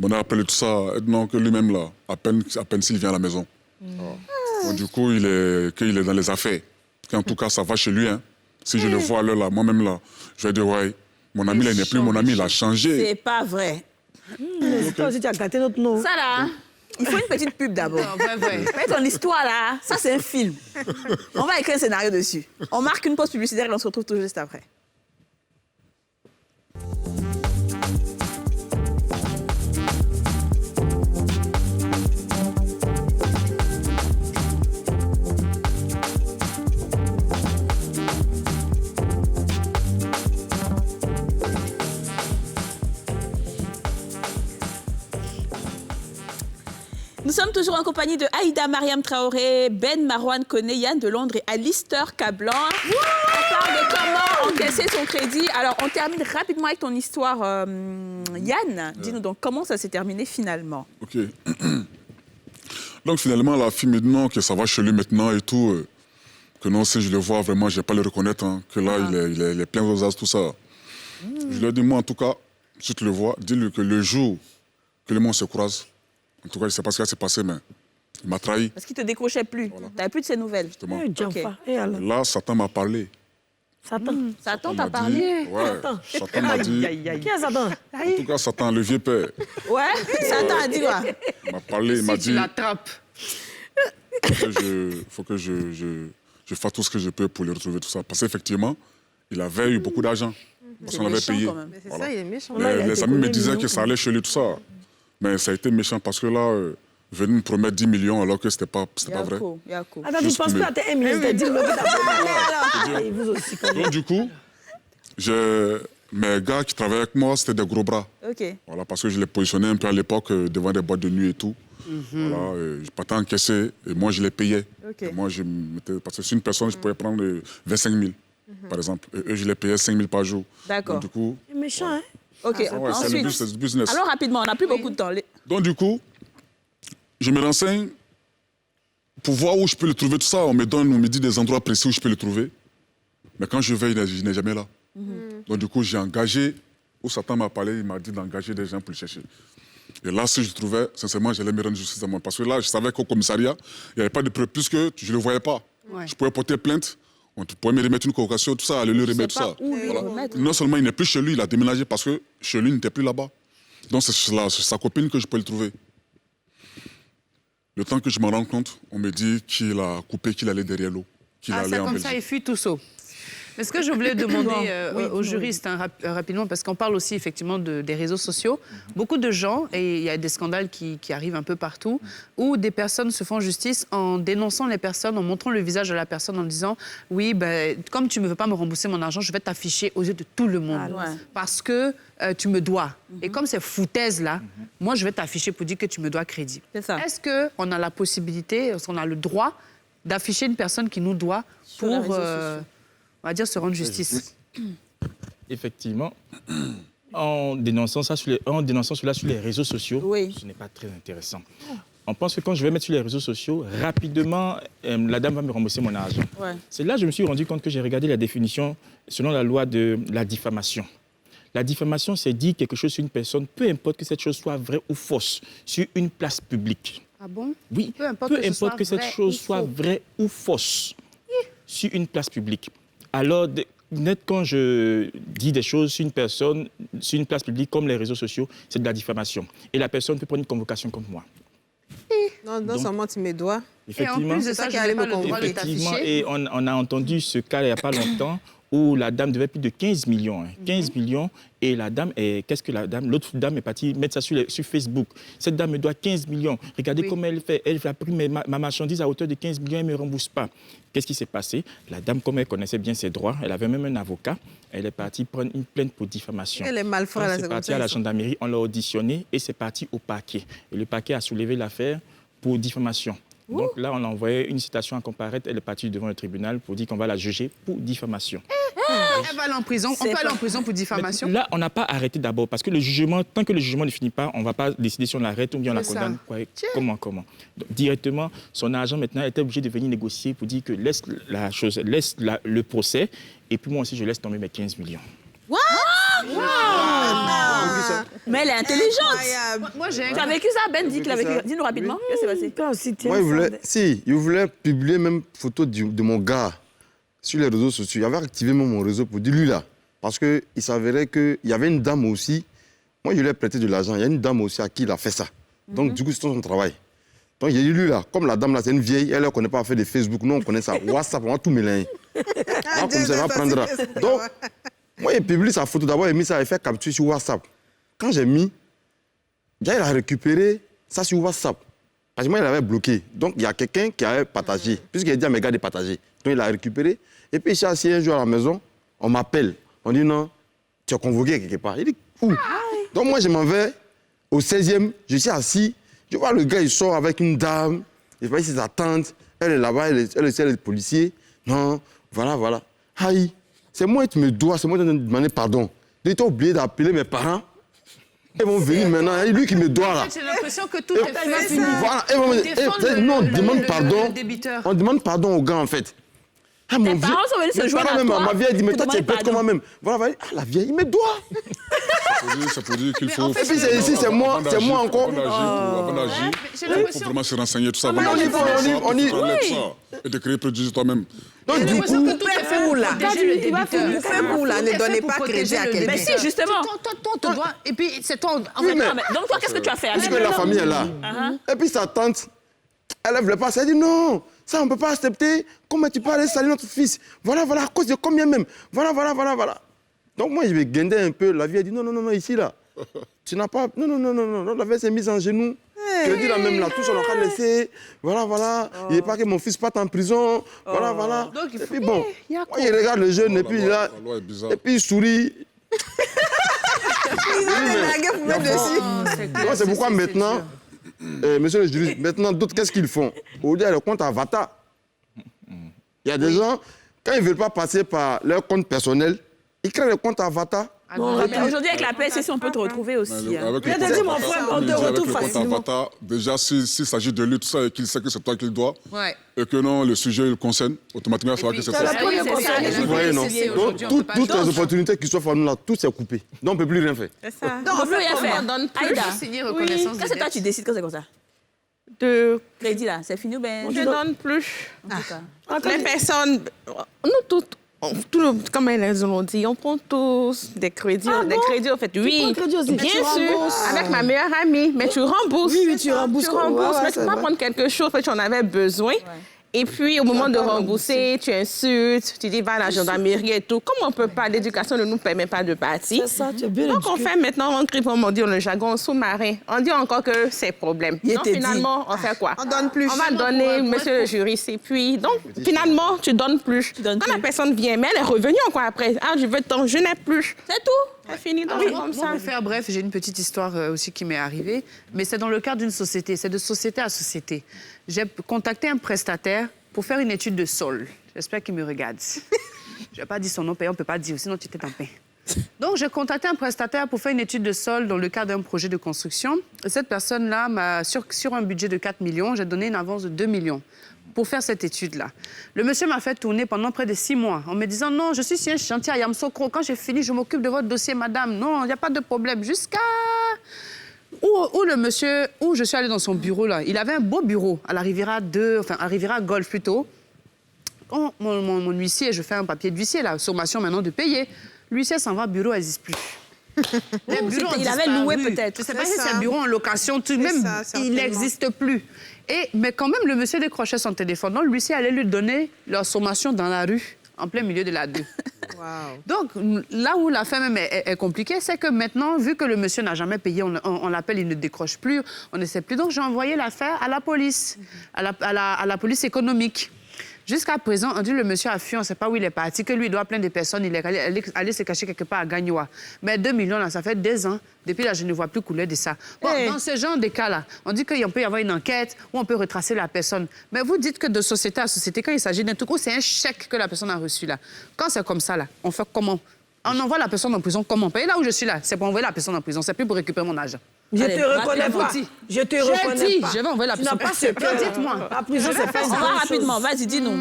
On a appelé tout ça. Non, que lui-même, là, à peine s'il vient à la maison. Donc, du coup, il est dans les affaires. En tout cas, ça va chez lui. Hein. Si je le vois là, moi-même, là, je vais dire, ouais, mon ami, là, il n'est plus mon ami, il a changé. C'est pas vrai. Toi aussi, tu as gâté notre nom. Ça, là, il faut une petite pub d'abord. Mais ton histoire, là, ça, c'est un film. On va écrire un scénario dessus. On marque une pause publicitaire et on se retrouve tout juste après. Nous sommes toujours en compagnie de Aïda Mariam Traoré, Ben Marouane Koné, Yann de Londres et Alistair Cablan. On parle de comment encaisser son crédit. Alors, on termine rapidement avec ton histoire, Yann. Dis-nous donc, comment ça s'est terminé finalement? OK. Donc, finalement, la fille me dit non, que ça va chez lui maintenant et tout. Que non, si je le vois, vraiment, je ne vais pas le reconnaître. Hein, que là, il est plein de rosaces, tout ça. Je lui ai dit, moi, en tout cas, si tu le vois, dis-lui que le jour que le monde se croise, en tout cas, je ne sais pas ce qui s'est passé, mais il m'a trahi. Parce qu'il ne te décrochait plus. Voilà. Tu n'avais plus de ses nouvelles. Justement. Okay. Là, Satan m'a parlé. Satan t'a parlé? Ouais, Satan m'a dit... Qui est Satan? En tout cas, Satan, le vieux père. Ouais, Satan a dit quoi? Il m'a parlé, il m'a dit... Si tu l'attrapes. Il faut que je fasse tout ce que je peux pour le retrouver, tout ça. Parce qu'effectivement, il avait eu beaucoup d'argent. Parce qu'on avait payé. Mais c'est ça, il est méchant. Les amis me disaient que ça allait chez lui, tout ça. Mais ça a été méchant parce que là, venir me promettre 10 millions alors que c'était pas vrai. Attends, tu ne penses pas à tes 1 million, c'était 10 millions. Vous aussi, quand même. Donc, du coup, mes gars qui travaillaient avec moi, c'était des gros bras. OK. Voilà, parce que je les positionnais un peu à l'époque devant des boîtes de nuit et tout. Voilà, je partais encaisser et moi, je les payais. OK. Et moi, parce que c'est une personne, je pouvais prendre 25 000, par exemple. Et eux, je les payais 5 000 par jour. D'accord. Donc, du coup... C'est méchant, hein? OK. ouais, Ensuite, c'est du business. alors rapidement, on n'a plus beaucoup de temps. Donc, du coup, je me renseigne pour voir où je peux le trouver, tout ça. On me dit des endroits précis où je peux le trouver. Mais quand je vais, il n'est jamais là. Donc, du coup, j'ai engagé, où Satan m'a parlé, il m'a dit d'engager des gens pour le chercher. Et là, si je le trouvais, sincèrement, j'allais me rendre justice à moi. Parce que là, je savais qu'au commissariat, il n'y avait pas de preuve, puisque je ne le voyais pas. Ouais. Je pouvais porter plainte, on pouvait me remettre une convocation, tout ça, aller le remettre, tout ça. Voilà. Non seulement il n'est plus chez lui, il a déménagé parce que chez lui, il n'était plus là-bas. Donc, c'est sa copine que je peux le trouver. Le temps que je me rends compte, on me dit qu'il a coupé, qu'il allait derrière l'eau. Qu'il allait en comme Belgique. ça, il fuit tout saut. Mais ce que je voulais demander aux juristes rapidement, parce qu'on parle aussi effectivement des réseaux sociaux, beaucoup de gens, et il y a des scandales qui arrivent un peu partout, où des personnes se font justice en dénonçant les personnes, en montrant le visage de la personne, en disant « Oui, ben, comme tu ne veux pas me rembourser mon argent, je vais t'afficher aux yeux de tout le monde parce que tu me dois. Et comme c'est foutaise-là, moi, je vais t'afficher pour dire que tu me dois crédit. » Est-ce qu'on a la possibilité, est-ce qu'on a le droit d'afficher une personne qui nous doit pour... on va dire se rendre justice. Effectivement, en dénonçant cela sur les réseaux sociaux, ce n'est pas très intéressant. On pense que quand je vais mettre sur les réseaux sociaux, rapidement, la dame va me rembourser mon argent. C'est là que je me suis rendu compte que j'ai regardé la définition selon la loi de la diffamation. La diffamation, c'est dire quelque chose sur une personne, peu importe que cette chose soit vraie ou fausse, sur une place publique. Ah bon? Oui, peu importe que cette chose soit vraie ou fausse, sur une place publique. Alors, net quand je dis des choses sur une personne, sur une place publique comme les réseaux sociaux, c'est de la diffamation. Et la personne peut prendre une convocation contre moi. Non seulement tu me dois. Effectivement, et en plus de ça, je n'ai pas le droit de t'afficher. Et on a entendu ce cas il n'y a pas longtemps où la dame devait plus de 15 millions. 15 millions. Et la dame, qu'est-ce que l'autre dame est partie mettre ça sur Facebook. Cette dame me doit 15 millions. Regardez comment elle fait. Elle a pris ma marchandise à hauteur de 15 millions et ne me rembourse pas. Qu'est-ce qui s'est passé? La dame, comme elle connaissait bien ses droits, elle avait même un avocat. Elle est partie prendre une plainte pour diffamation. Elle est malfrate. C'est parti à la gendarmerie, on l'a auditionné et c'est parti au parquet. Et le parquet a soulevé l'affaire pour diffamation. Donc là, on a envoyé une citation à comparaître. Elle est partie devant le tribunal pour dire qu'on va la juger pour diffamation. Elle va aller en prison. On peut aller en prison pour diffamation. Mais là, on n'a pas arrêté d'abord parce que le jugement, tant que le jugement ne finit pas, on ne va pas décider si on l'arrête ou bien on la condamne. Comment Donc, directement, son agent maintenant était obligé de venir négocier pour dire que laisse le procès et puis moi aussi je laisse tomber mes 15 millions. What? Wow. Mais elle est intelligente. Moi, j'ai... Tu as vécu ça, Ben? Dis-nous rapidement. Qu'est-ce qui s'est passé? Moi, il voulait publier même photo de mon gars sur les réseaux sociaux. Il avait activé même mon réseau pour dire lui là. Parce qu'il s'avérait qu'il y avait une dame aussi. Moi, je lui ai prêté de l'argent. Il y a une dame aussi à qui il a fait ça. Donc, du coup, c'est son travail. Donc, j'ai dit lui là, comme la dame là, c'est une vieille, elle ne connaît pas faire de Facebook. Nous, on connaît ça. WhatsApp, on va tout mélanger. Comme ça, elle va prendre. Donc, moi, il publie sa photo. D'abord, il a mis ça, il fait capture sur WhatsApp. Quand j'ai mis, il a récupéré ça sur WhatsApp. Parce que moi, il avait bloqué. Donc, il y a quelqu'un qui avait partagé. Puisqu'il a dit à mes gars de partager. Donc, il a récupéré. Et puis, je suis assis un jour à la maison, on m'appelle. On dit non, tu es convoqué quelque part. Il dit où? Donc, moi, je m'en vais au 16e. Je suis assis. Je vois le gars, il sort avec une dame. Il fait ses attentes. Elle est là-bas, elle est le policier. Non, voilà. Aïe. C'est moi qui me dois, c'est moi qui dois demander pardon. J'ai oublié d'appeler mes parents. Ils vont venir maintenant, c'est lui qui me doit là. J'ai l'impression que tout est fait fini. Voilà, non, on demande pardon. On demande pardon aux gars en fait. Ah, tes parents sont venus se joindre à toi. Ma vieille dit, mais toi tu es bête comme moi-même. Voilà, la vieille, il me doit. Ça peut dire qu'il faut... Et puis ici, c'est moi encore. Avant d'agir, il faut vraiment se renseigner, tout ça. On y... Et de créer préjudice toi-même. Donc, du coup, fais-vous là. Fais-vous là, ne donnez pas crédit à quelqu'un. Mais si, justement. Toi, tu dois. Et puis, c'est toi. Oui, mais donc, toi, qu'est-ce que tu as fait? Puisque la famille est là. Et puis, sa tante, elle lève le pas. Elle dit non, ça, on ne peut pas accepter. Comment tu peux aller salir notre fils? Voilà, à cause de combien même? Voilà. Donc moi, je vais guinder un peu. La vie a dit, non, ici, là, tu n'as pas... Non, la vie s'est mise en genoux. Crédit, là, même là, tout ça, on l'a laissé. Voilà. Il n'est pas que mon fils parte en prison. Voilà. Donc, il faut... Et puis bon, moi, il regarde le jeune, et puis là... Et puis il sourit. C'est pourquoi maintenant, monsieur le juriste, maintenant, d'autres, qu'est-ce qu'ils font? Aujourd'hui, il y a le compte Avatar. Il y a des gens, quand ils ne veulent pas passer par leur compte personnel, ils créent le compte Avatar. Aujourd'hui, avec la PSC, on peut te retrouver aussi. Mon frère, on te retrouve facilement. Avatar, déjà, s'il s'agit de lui, tout ça, et qu'il sait que c'est toi qui le dois, et que non, le sujet le concerne, automatiquement, il faudra que c'est toi. Vous voyez, non? Donc, toutes les opportunités qui s'offrent à nous, là, tout s'est coupé. Donc, on ne peut plus rien faire. C'est ça. Donc, on peut rien faire. On donne plus. Aïda, reconnaissance. quand c'est toi, tu décides quand c'est comme ça? De crédit, là, c'est fini ou bien? Je donne plus. Les personnes, nous toutes, comme elles ont dit, on prend tous des crédits. Des crédits, en fait, oui. Bien sûr, avec ma meilleure amie. Mais tu rembourses. Oui, tu rembourses. Mais tu peux pas prendre quelque chose que tu en avais besoin. Et puis, au moment de rembourser, tu insultes, tu dis va à la gendarmerie et tout. Comme on ne peut pas, l'éducation ne nous permet pas de partir. C'est ça, tu es bien Donc, on fait maintenant, on crie, comme on dit dans le jargon, sous-marin. On dit encore que c'est problème. Donc, finalement, on fait quoi? On donne plus. On va donner, monsieur le juriste. Et puis, donc, finalement, tu donnes plus. Quand la personne vient, mais elle est revenue encore après. Ah, je veux ton, je n'ai plus. C'est tout. C'est fini. Donc, comme ça. Pour faire bref, j'ai une petite histoire aussi qui m'est arrivée, mais c'est dans le cadre d'une société, c'est de société à société. J'ai contacté un prestataire pour faire une étude de sol. J'espère qu'il me regarde. Je n'ai pas dit son nom, on ne peut pas dire, sinon tu t'es en paix. Donc, j'ai contacté un prestataire pour faire une étude de sol dans le cadre d'un projet de construction. Et cette personne-là, sur un budget de 4 millions, j'ai donné une avance de 2 millions pour faire cette étude-là. Le monsieur m'a fait tourner pendant près de 6 mois en me disant « Non, je suis sur un chantier à Yamsokro. Quand j'ai fini, je m'occupe de votre dossier, madame. Non, il n'y a pas de problème. » Jusqu'à... Où le monsieur, où je suis allée dans son bureau, là, il avait un beau bureau à la Riviera 2, enfin à Riviera Golf plutôt. Quand mon huissier, je fais un papier d'huissier, la sommation maintenant de payer, l'huissier s'en va au bureau, elle n'existe plus. Il avait loué peut-être. Je ne sais pas si c'est un bureau en location, tout même, il n'existe plus. Mais quand même, le monsieur décrochait son téléphone. Donc, l'huissier allait lui donner leur sommation dans la rue, en plein milieu de la 2. Wow. Donc, là où l'affaire même est compliquée, c'est que maintenant, vu que le monsieur n'a jamais payé, on l'appelle, il ne décroche plus, on ne sait plus. Donc, j'ai envoyé l'affaire à la police, à la police économique. Jusqu'à présent, on dit le monsieur a fui, on ne sait pas où il est parti, que lui, il doit plein de personnes, il est allé se cacher quelque part à Gagnoa. Mais 2 millions, là, ça fait 2 ans. Depuis là, je ne vois plus couler de ça. Bon, dans ce genre de cas-là, on dit qu'il peut y avoir une enquête ou on peut retracer la personne. Mais vous dites que de société à société, quand il s'agit d'un truc où c'est un chèque que la personne a reçu là, quand c'est comme ça, là, on fait comment? On envoie la personne en prison comment? Et là où je suis là, c'est pour envoyer la personne en prison, c'est plus pour récupérer mon argent. Je te reconnais pas. Je te reconnais pas. Je vais envoyer la personne. Tu n'as pas ce cœur. Dites-moi. La prison, c'est pas On va rapidement, vas-y, dis-nous.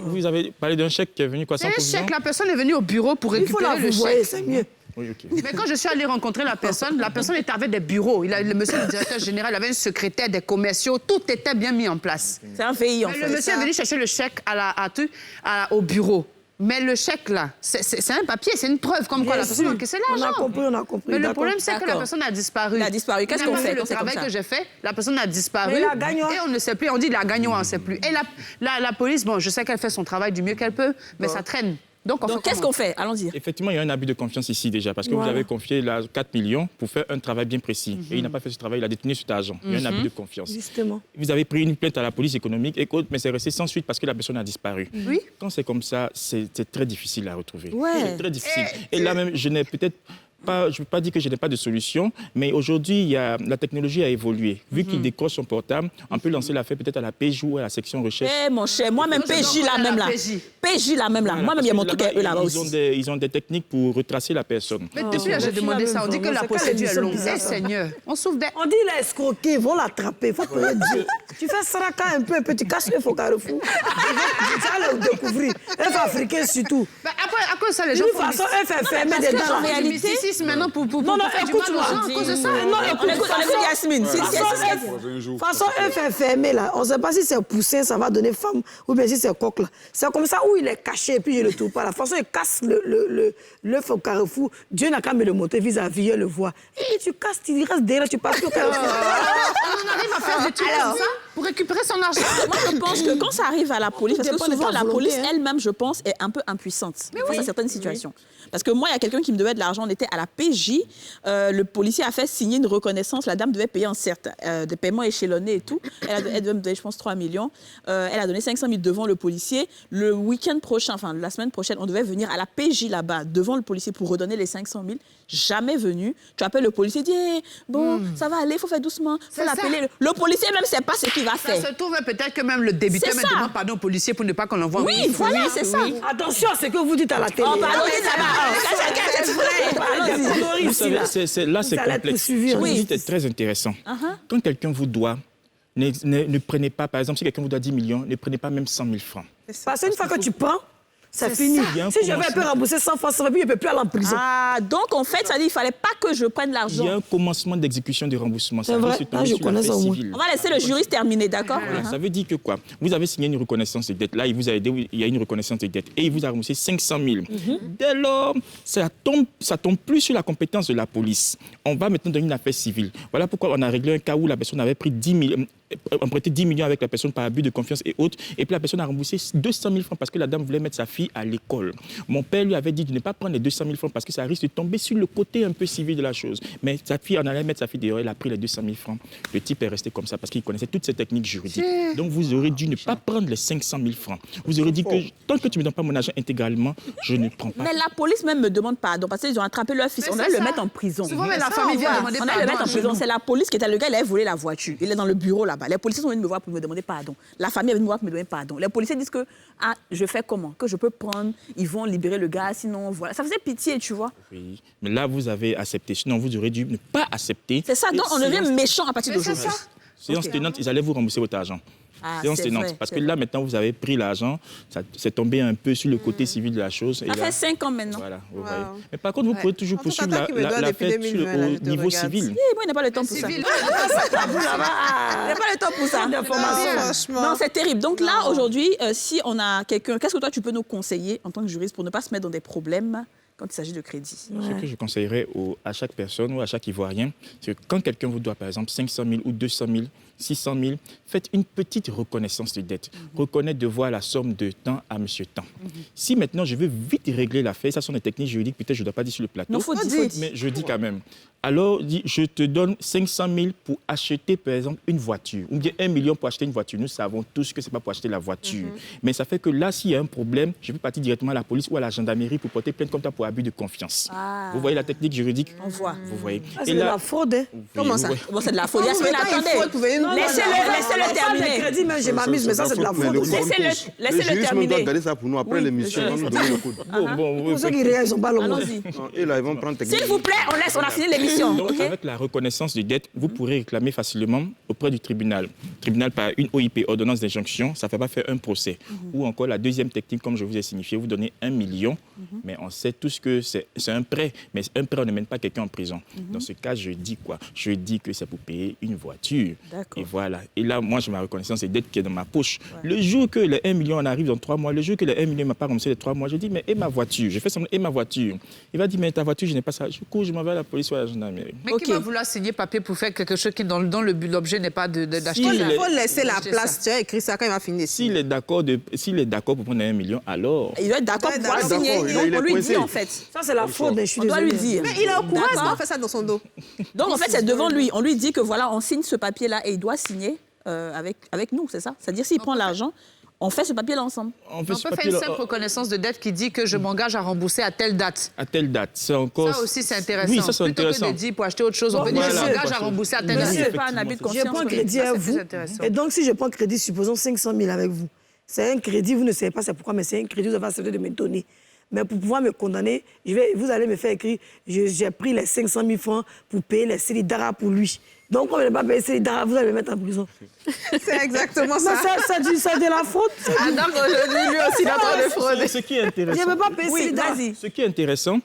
Vous avez parlé d'un chèque qui est venu quoi sans provision? Un chèque, la personne est venue au bureau pour récupérer le chèque. C'est mieux. Oui, OK. Mais quand je suis allée rencontrer la personne était avec des bureaux. Le monsieur, le directeur général, avait un secrétaire, des commerciaux. Tout était bien mis en place. C'est un VI, en fait. Le monsieur est venu chercher le chèque au bureau. Mais le chèque, là, c'est un papier, c'est une preuve comme quoi la personne a encaissé l'argent. On a compris. Mais le problème, c'est que la personne a disparu. Elle a disparu. Qu'est-ce qu'on fait? Le travail que j'ai fait, la personne a disparu. Mais la Gagnoa. Et on ne sait plus. On dit la Gagnoa, on ne sait plus. Et la police, bon, je sais qu'elle fait son travail du mieux qu'elle peut, mais ça traîne. Donc qu'est-ce qu'on fait? Allons-y. Effectivement, il y a un abus de confiance ici déjà, parce que vous avez confié 4 millions pour faire un travail bien précis. Et il n'a pas fait ce travail, il a détenu cet argent. Il y a un abus de confiance. Justement. Vous avez pris une plainte à la police économique, mais c'est resté sans suite parce que la personne a disparu. Oui. Quand c'est comme ça, c'est très difficile à retrouver. Ouais. C'est très difficile. Et là même, je n'ai peut-être pas, je ne veux pas dire que je n'ai pas de solution, mais aujourd'hui, la technologie a évolué. Vu qu'il décroche son portable, on peut lancer l'affaire peut-être à la PJ ou à la section recherche. Eh, mon cher, moi-même, PJ là même là. PJ là même là. Moi-même, il y a mon truc à eux là-bas aussi. Ils ont des techniques pour retracer la personne. Mais depuis là, j'ai demandé ça. On dit que la procédure est longue. Eh, Seigneur, on souffre des... On dit les escroqués, ils vont l'attraper. Faut te le dire. Tu fais saraka un peu, tu casses le faux carrefour. Tu vas le découvrir. Un africain surtout. Après, à cause de ça, les gens font... De toute façon, un fait fermer des dents. En réalité, maintenant pour non, écoute-moi. À cause de ça. Non, écoute Yasmine. De toute façon, un fait fermé là, on ne sait pas si c'est poussin, ça va donner femme, ou bien si c'est coq là. C'est comme ça où il est caché et puis je ne le trouve pas. La façon, il casse l'œuf au carrefour. Dieu n'a qu'à me le monter vis-à-vis, il le voit. Et tu casses, tu restes derrière, tu passes au carrefour. On arrive à faire des trucs comme ça. Pour récupérer son argent. Moi, je pense que quand ça arrive à la police, parce que dépend de souvent, ta la volonté, police hein. elle-même, je pense, est un peu impuissante face à certaines situations. Parce que moi, il y a quelqu'un qui me devait de l'argent, on était à la PJ, le policier a fait signer une reconnaissance, la dame devait payer en certes des paiements échelonnés et tout. Elle devait me donner, je pense, 3 millions. Elle a donné 500 000 devant le policier. Le week-end prochain, enfin, la semaine prochaine, on devait venir à la PJ là-bas, devant le policier, pour redonner les 500 000. Jamais venu. Tu appelles le policier, dis, hey, bon, ça va aller, il faut faire doucement, il faut l'appeler. Le policier même ne sait pas ce qu'il va faire. Ça se trouve peut-être que même le débiteur C'est me ça. demande pardon au policier pour ne pas qu'on l'envoie. Oui, voilà, c'est ça. Attention à ce que vous dites à la télé. Oh, pardon, c'est vrai. Vous savez, là, c'est allez être complexe. poursuivi, Ce que oui. vous dites est très intéressant. Quand quelqu'un vous doit, ne prenez pas, par exemple, si quelqu'un vous doit 10 millions, ne prenez pas même 100 000 francs. Parce qu'une fois que tu prends, c'est fini. Il y a un Si je vais un peu commencement. rembourser 100 francs, ça va plus, je ne peux plus aller en prison. Ah, donc en fait, ça dit qu'il ne fallait pas que je prenne Il y a l'argent. un commencement d'exécution de remboursement. C'est Ça vrai. va se tomber Ah, je sur connais l'affaire ça au moins. civile. On va laisser le juriste terminer, d'accord? Voilà, ça veut dire que quoi? Vous avez signé une reconnaissance de dette. Là, il vous a aidé, il y a une reconnaissance de dette. Et il vous a remboursé 500 000. Dès lors, ça tombe plus sur la compétence de la police. On va maintenant dans une affaire civile. Voilà pourquoi on a réglé un cas où la personne avait pris 10 millions, emprunté 10 millions avec la personne par abus de confiance et autres. Et puis la personne a remboursé 200 000 francs parce que la dame voulait mettre sa fille à l'école. Mon père lui avait dit de ne pas prendre les 200 000 francs parce que ça risque de tomber sur le côté un peu civil de la chose. Mais sa fille, on allait mettre sa fille dehors, elle a pris les 200 000 francs. Le type est resté comme ça parce qu'il connaissait toutes ces techniques juridiques. Donc vous aurez dû ne pas prendre les 500 000 francs. Vous aurez dit que tant que tu ne me donnes pas mon argent intégralement, je ne prends pas. Mais la police même me demande pardon parce qu'ils ont attrapé leur fils. Mais On c'est allait le ça. mettre en prison. Souvent, mais la famille vient demander On allait le pardon mettre en à prison. genoux. C'est la police qui était le gars, il avait volé la voiture. Il est dans le bureau là-bas. Les policiers sont venus me voir pour me demander pardon. La famille est venue me voir pour me demander pardon. Les policiers disent que je fais comment? Que je peux prendre, ils vont libérer le gars, sinon voilà. Ça faisait pitié, tu vois. Oui. Mais là, vous avez accepté. Sinon, vous aurez dû ne pas accepter. C'est ça, donc on devient méchant à partir d'aujourd'hui. Séance tenante, ils allaient vous rembourser votre argent. Ah, Séance c'est tenante. vrai, Parce c'est que vrai. là, maintenant, vous avez pris l'argent. C'est tombé un peu sur le côté civil de la chose. Et Ça là, fait 5 ans maintenant. voilà, vous Wow. voyez. Mais par contre, vous pouvez toujours En tout cas, poursuivre toi qui me dois l'affaire depuis 2020, là, je au te niveau regarde. civil. Moi, il n'a pas le temps pour ça. Il n'a pas le temps pour ça. Franchement. Non, c'est terrible. Donc là, aujourd'hui, si on a quelqu'un, qu'est-ce que toi, tu peux nous conseiller en tant que juriste pour ne pas se mettre dans des problèmes quand il s'agit de crédit? Ce que je conseillerais à chaque personne ou à chaque Ivoirien, c'est que quand quelqu'un vous doit, par exemple, 500 000 ou 200 000, 600 000, faites une petite reconnaissance de dette. Reconnaître devoir la somme de temps à monsieur temps. Si maintenant je veux vite régler l'affaire, ça sont des techniques juridiques, peut-être je ne dois pas dire sur le plateau. Non, faut dire. Mais je dis quand même. Alors, je te donne 500 000 pour acheter, par exemple, une voiture. Ou bien 1 million pour acheter une voiture. Nous savons tous que ce n'est pas pour acheter la voiture. Mais ça fait que là, s'il y a un problème, je peux partir directement à la police ou à la gendarmerie pour porter plainte comme ça pour abus de confiance. Ah. Vous voyez la technique juridique? On voit. Vous voyez. C'est de la fraude. Hein. Comment ça? Bon, c'est de la folie. Quand vous mettez une faute, vous pouvez nous- Laissez-le terminer. Crédit, même j'ai ma mise, mais ça, c'est de la fraude. Laissez-le Le juriste même doit terminer. garder ça pour nous. Après l'émission, on va nous donner le code. Pour ceux qui réagissent, ils n'ont pas le mot. Allons-y. Et là, ils vont prendre technique. S'il vous plaît, on a fini l'émission. Donc, ok? avec la reconnaissance de dette, vous pourrez réclamer facilement auprès du tribunal. Tribunal par une OIP, ordonnance d'injonction, ça ne fait pas faire un procès. Ou encore la deuxième technique, comme je vous ai signifié, vous donnez 1 million, mais on sait tous que c'est un prêt. Mais un prêt, on ne mène pas quelqu'un en prison. Dans ce cas, je dis quoi? Je dis que c'est pour payer une voiture. D'accord. Et voilà. Et là, moi, j'ai ma reconnaissance de dette qui est dans ma poche. Le jour que les 1 million en arrive dans 3 mois, le jour que les 1 million ne m'a pas remboursé les 3 mois, je dis, mais et ma voiture? Je fais semblant, et ma voiture? Il va dire, mais ta voiture, je n'ai pas ça. Je cours, je m'en vais à la police ou à la gendarmerie. Mais Ok. qui va vouloir signer papier pour faire quelque chose qui, dont l'objet n'est pas d'acheter Si, Il ça? faut laisser la Acheter place. ça. Tu as écrit ça quand il va finir. S'il est d'accord pour prendre 1 million, alors... Il doit être d'accord pour pouvoir d'accord, signer. il Donc, est on lui coincé. dit, en fait. Ça, c'est la fraude, je suis On doit lui désolée. dire. Mais il est au courant, est-ce D'accord. qu'on fait ça dans son dos? Donc, en fait, c'est devant lui. On lui dit que voilà, on signe ce papier-là et il doit signer avec nous, c'est ça? C'est-à-dire, s'il prend l'argent, on fait ce papier-là ensemble. On fait On ce peut faire papier-là, une simple reconnaissance de dette qui dit que je m'engage à rembourser à telle date. à telle date. C'est encore... Ça aussi, c'est intéressant. Oui, ça, c'est Plutôt intéressant. que de dire pour acheter autre chose, on peut dire Voilà. je m'engage à rembourser à telle Monsieur, date. c'est pas un abus de Je conscience. prends oui. crédit Ça, à c'est plus vous. intéressant. Et donc, si je prends crédit, supposons 500 000 avec vous, c'est un crédit, vous ne savez pas c'est pourquoi, mais c'est un crédit, vous avez accepté de me donner. Mais pour pouvoir me condamner, vous allez me faire écrire, j'ai pris les 500 000 francs pour payer les Célidara pour lui. Donc, comme je n'ai pas payé Célidara, vous allez me mettre en prison. C'est exactement Mais ça. ça dit ça de la fraude. Ah, donc aujourd'hui, lui aussi, il est en train de frauder. Ce qui est Je intéressant... ne veux pas payer Oui, Célidara. vas-y. Ce qui est intéressant,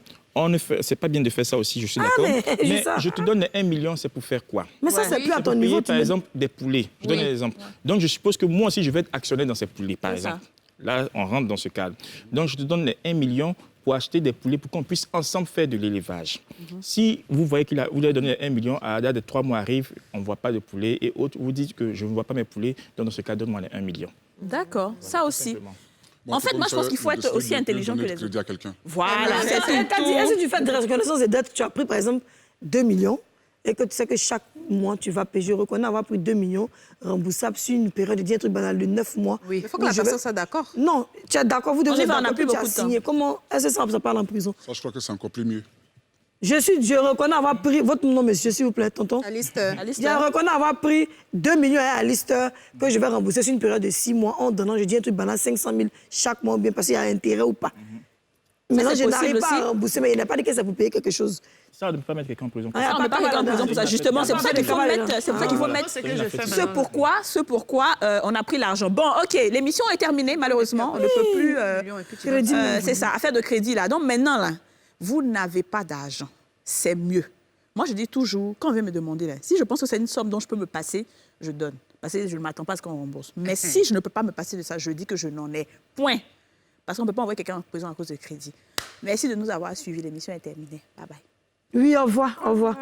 c'est pas bien de faire ça aussi, je suis d'accord. mais ça. je te donne les 1 million, c'est pour faire quoi? Mais ça, c'est plus à C'est ton pour niveau. payer, par exemple, des poulets. Je donne un exemple. Donc, je suppose que moi aussi, je vais être actionnaire dans ces poulets, par C'est ça. exemple. Là, on rentre dans ce cadre. Donc, je te donne les 1 million pour acheter des poulets pour qu'on puisse ensemble faire de l'élevage. Si vous voyez qu'il vous lui avez donné 1 million, à la date de 3 mois arrive, on ne voit pas de poulets, et autres, vous dites que je ne vois pas mes poulets, donc dans ce cas, donne-moi les 1 million. D'accord, ça aussi. Bon, En fait, moi, je pense qu'il faut être aussi intelligent que les autres. crédit à quelqu'un. Voilà, c'est tout. Est-ce que tu fais de reconnaissance des dettes? Tu as pris, par exemple, 2 millions et que tu sais que chaque mois, tu vas payer. Je reconnais avoir pris 2 millions remboursables sur une période de 10 trucs banal de 9 mois. Il faut que la personne soit d'accord. Non, tu es d'accord, vous devez On y va, on n'a d'accord, plus tu as beaucoup de temps. signé. Comment est-ce que ça parle en prison? Ça, je crois que c'est encore plus mieux. Je reconnais avoir pris... Votre nom, monsieur, s'il vous plaît, tonton. Alistair. Je reconnais avoir pris 2 millions à Alistair que je vais rembourser sur une période de 6 mois en donnant, je dis un truc banal, 500 000 chaque mois, bien parce qu'il y a intérêt ou pas. Maintenant, je n'arrive pas à rembourser, mais il n'a pas dit que ça vous payer quelque chose. Ça, on ne peut pas mettre quelqu'un en prison. Ça, on ne peut pas mettre en prison pour ça, justement. C'est pour ça qu'il faut mettre... C'est pour ça qu'il faut mettre... Ce pourquoi on a pris l'argent. Bon, OK, l'émission est terminée, malheureusement. On ne peut plus... c'est ça, affaire de crédit, là. Donc, maintenant, là, vous n'avez pas d'argent. C'est mieux. Moi, je dis toujours, quand on vient me demander, là, si je pense que c'est une somme dont je peux me passer, je donne. Parce que je ne m'attends pas à ce qu'on rembourse. Mais si je ne peux pas me passer de ça, je dis que je n'en ai point. Parce qu'on ne peut pas envoyer quelqu'un en prison à cause de crédit. Merci de nous avoir suivis. L'émission est terminée. Bye bye. Oui, au revoir, au revoir.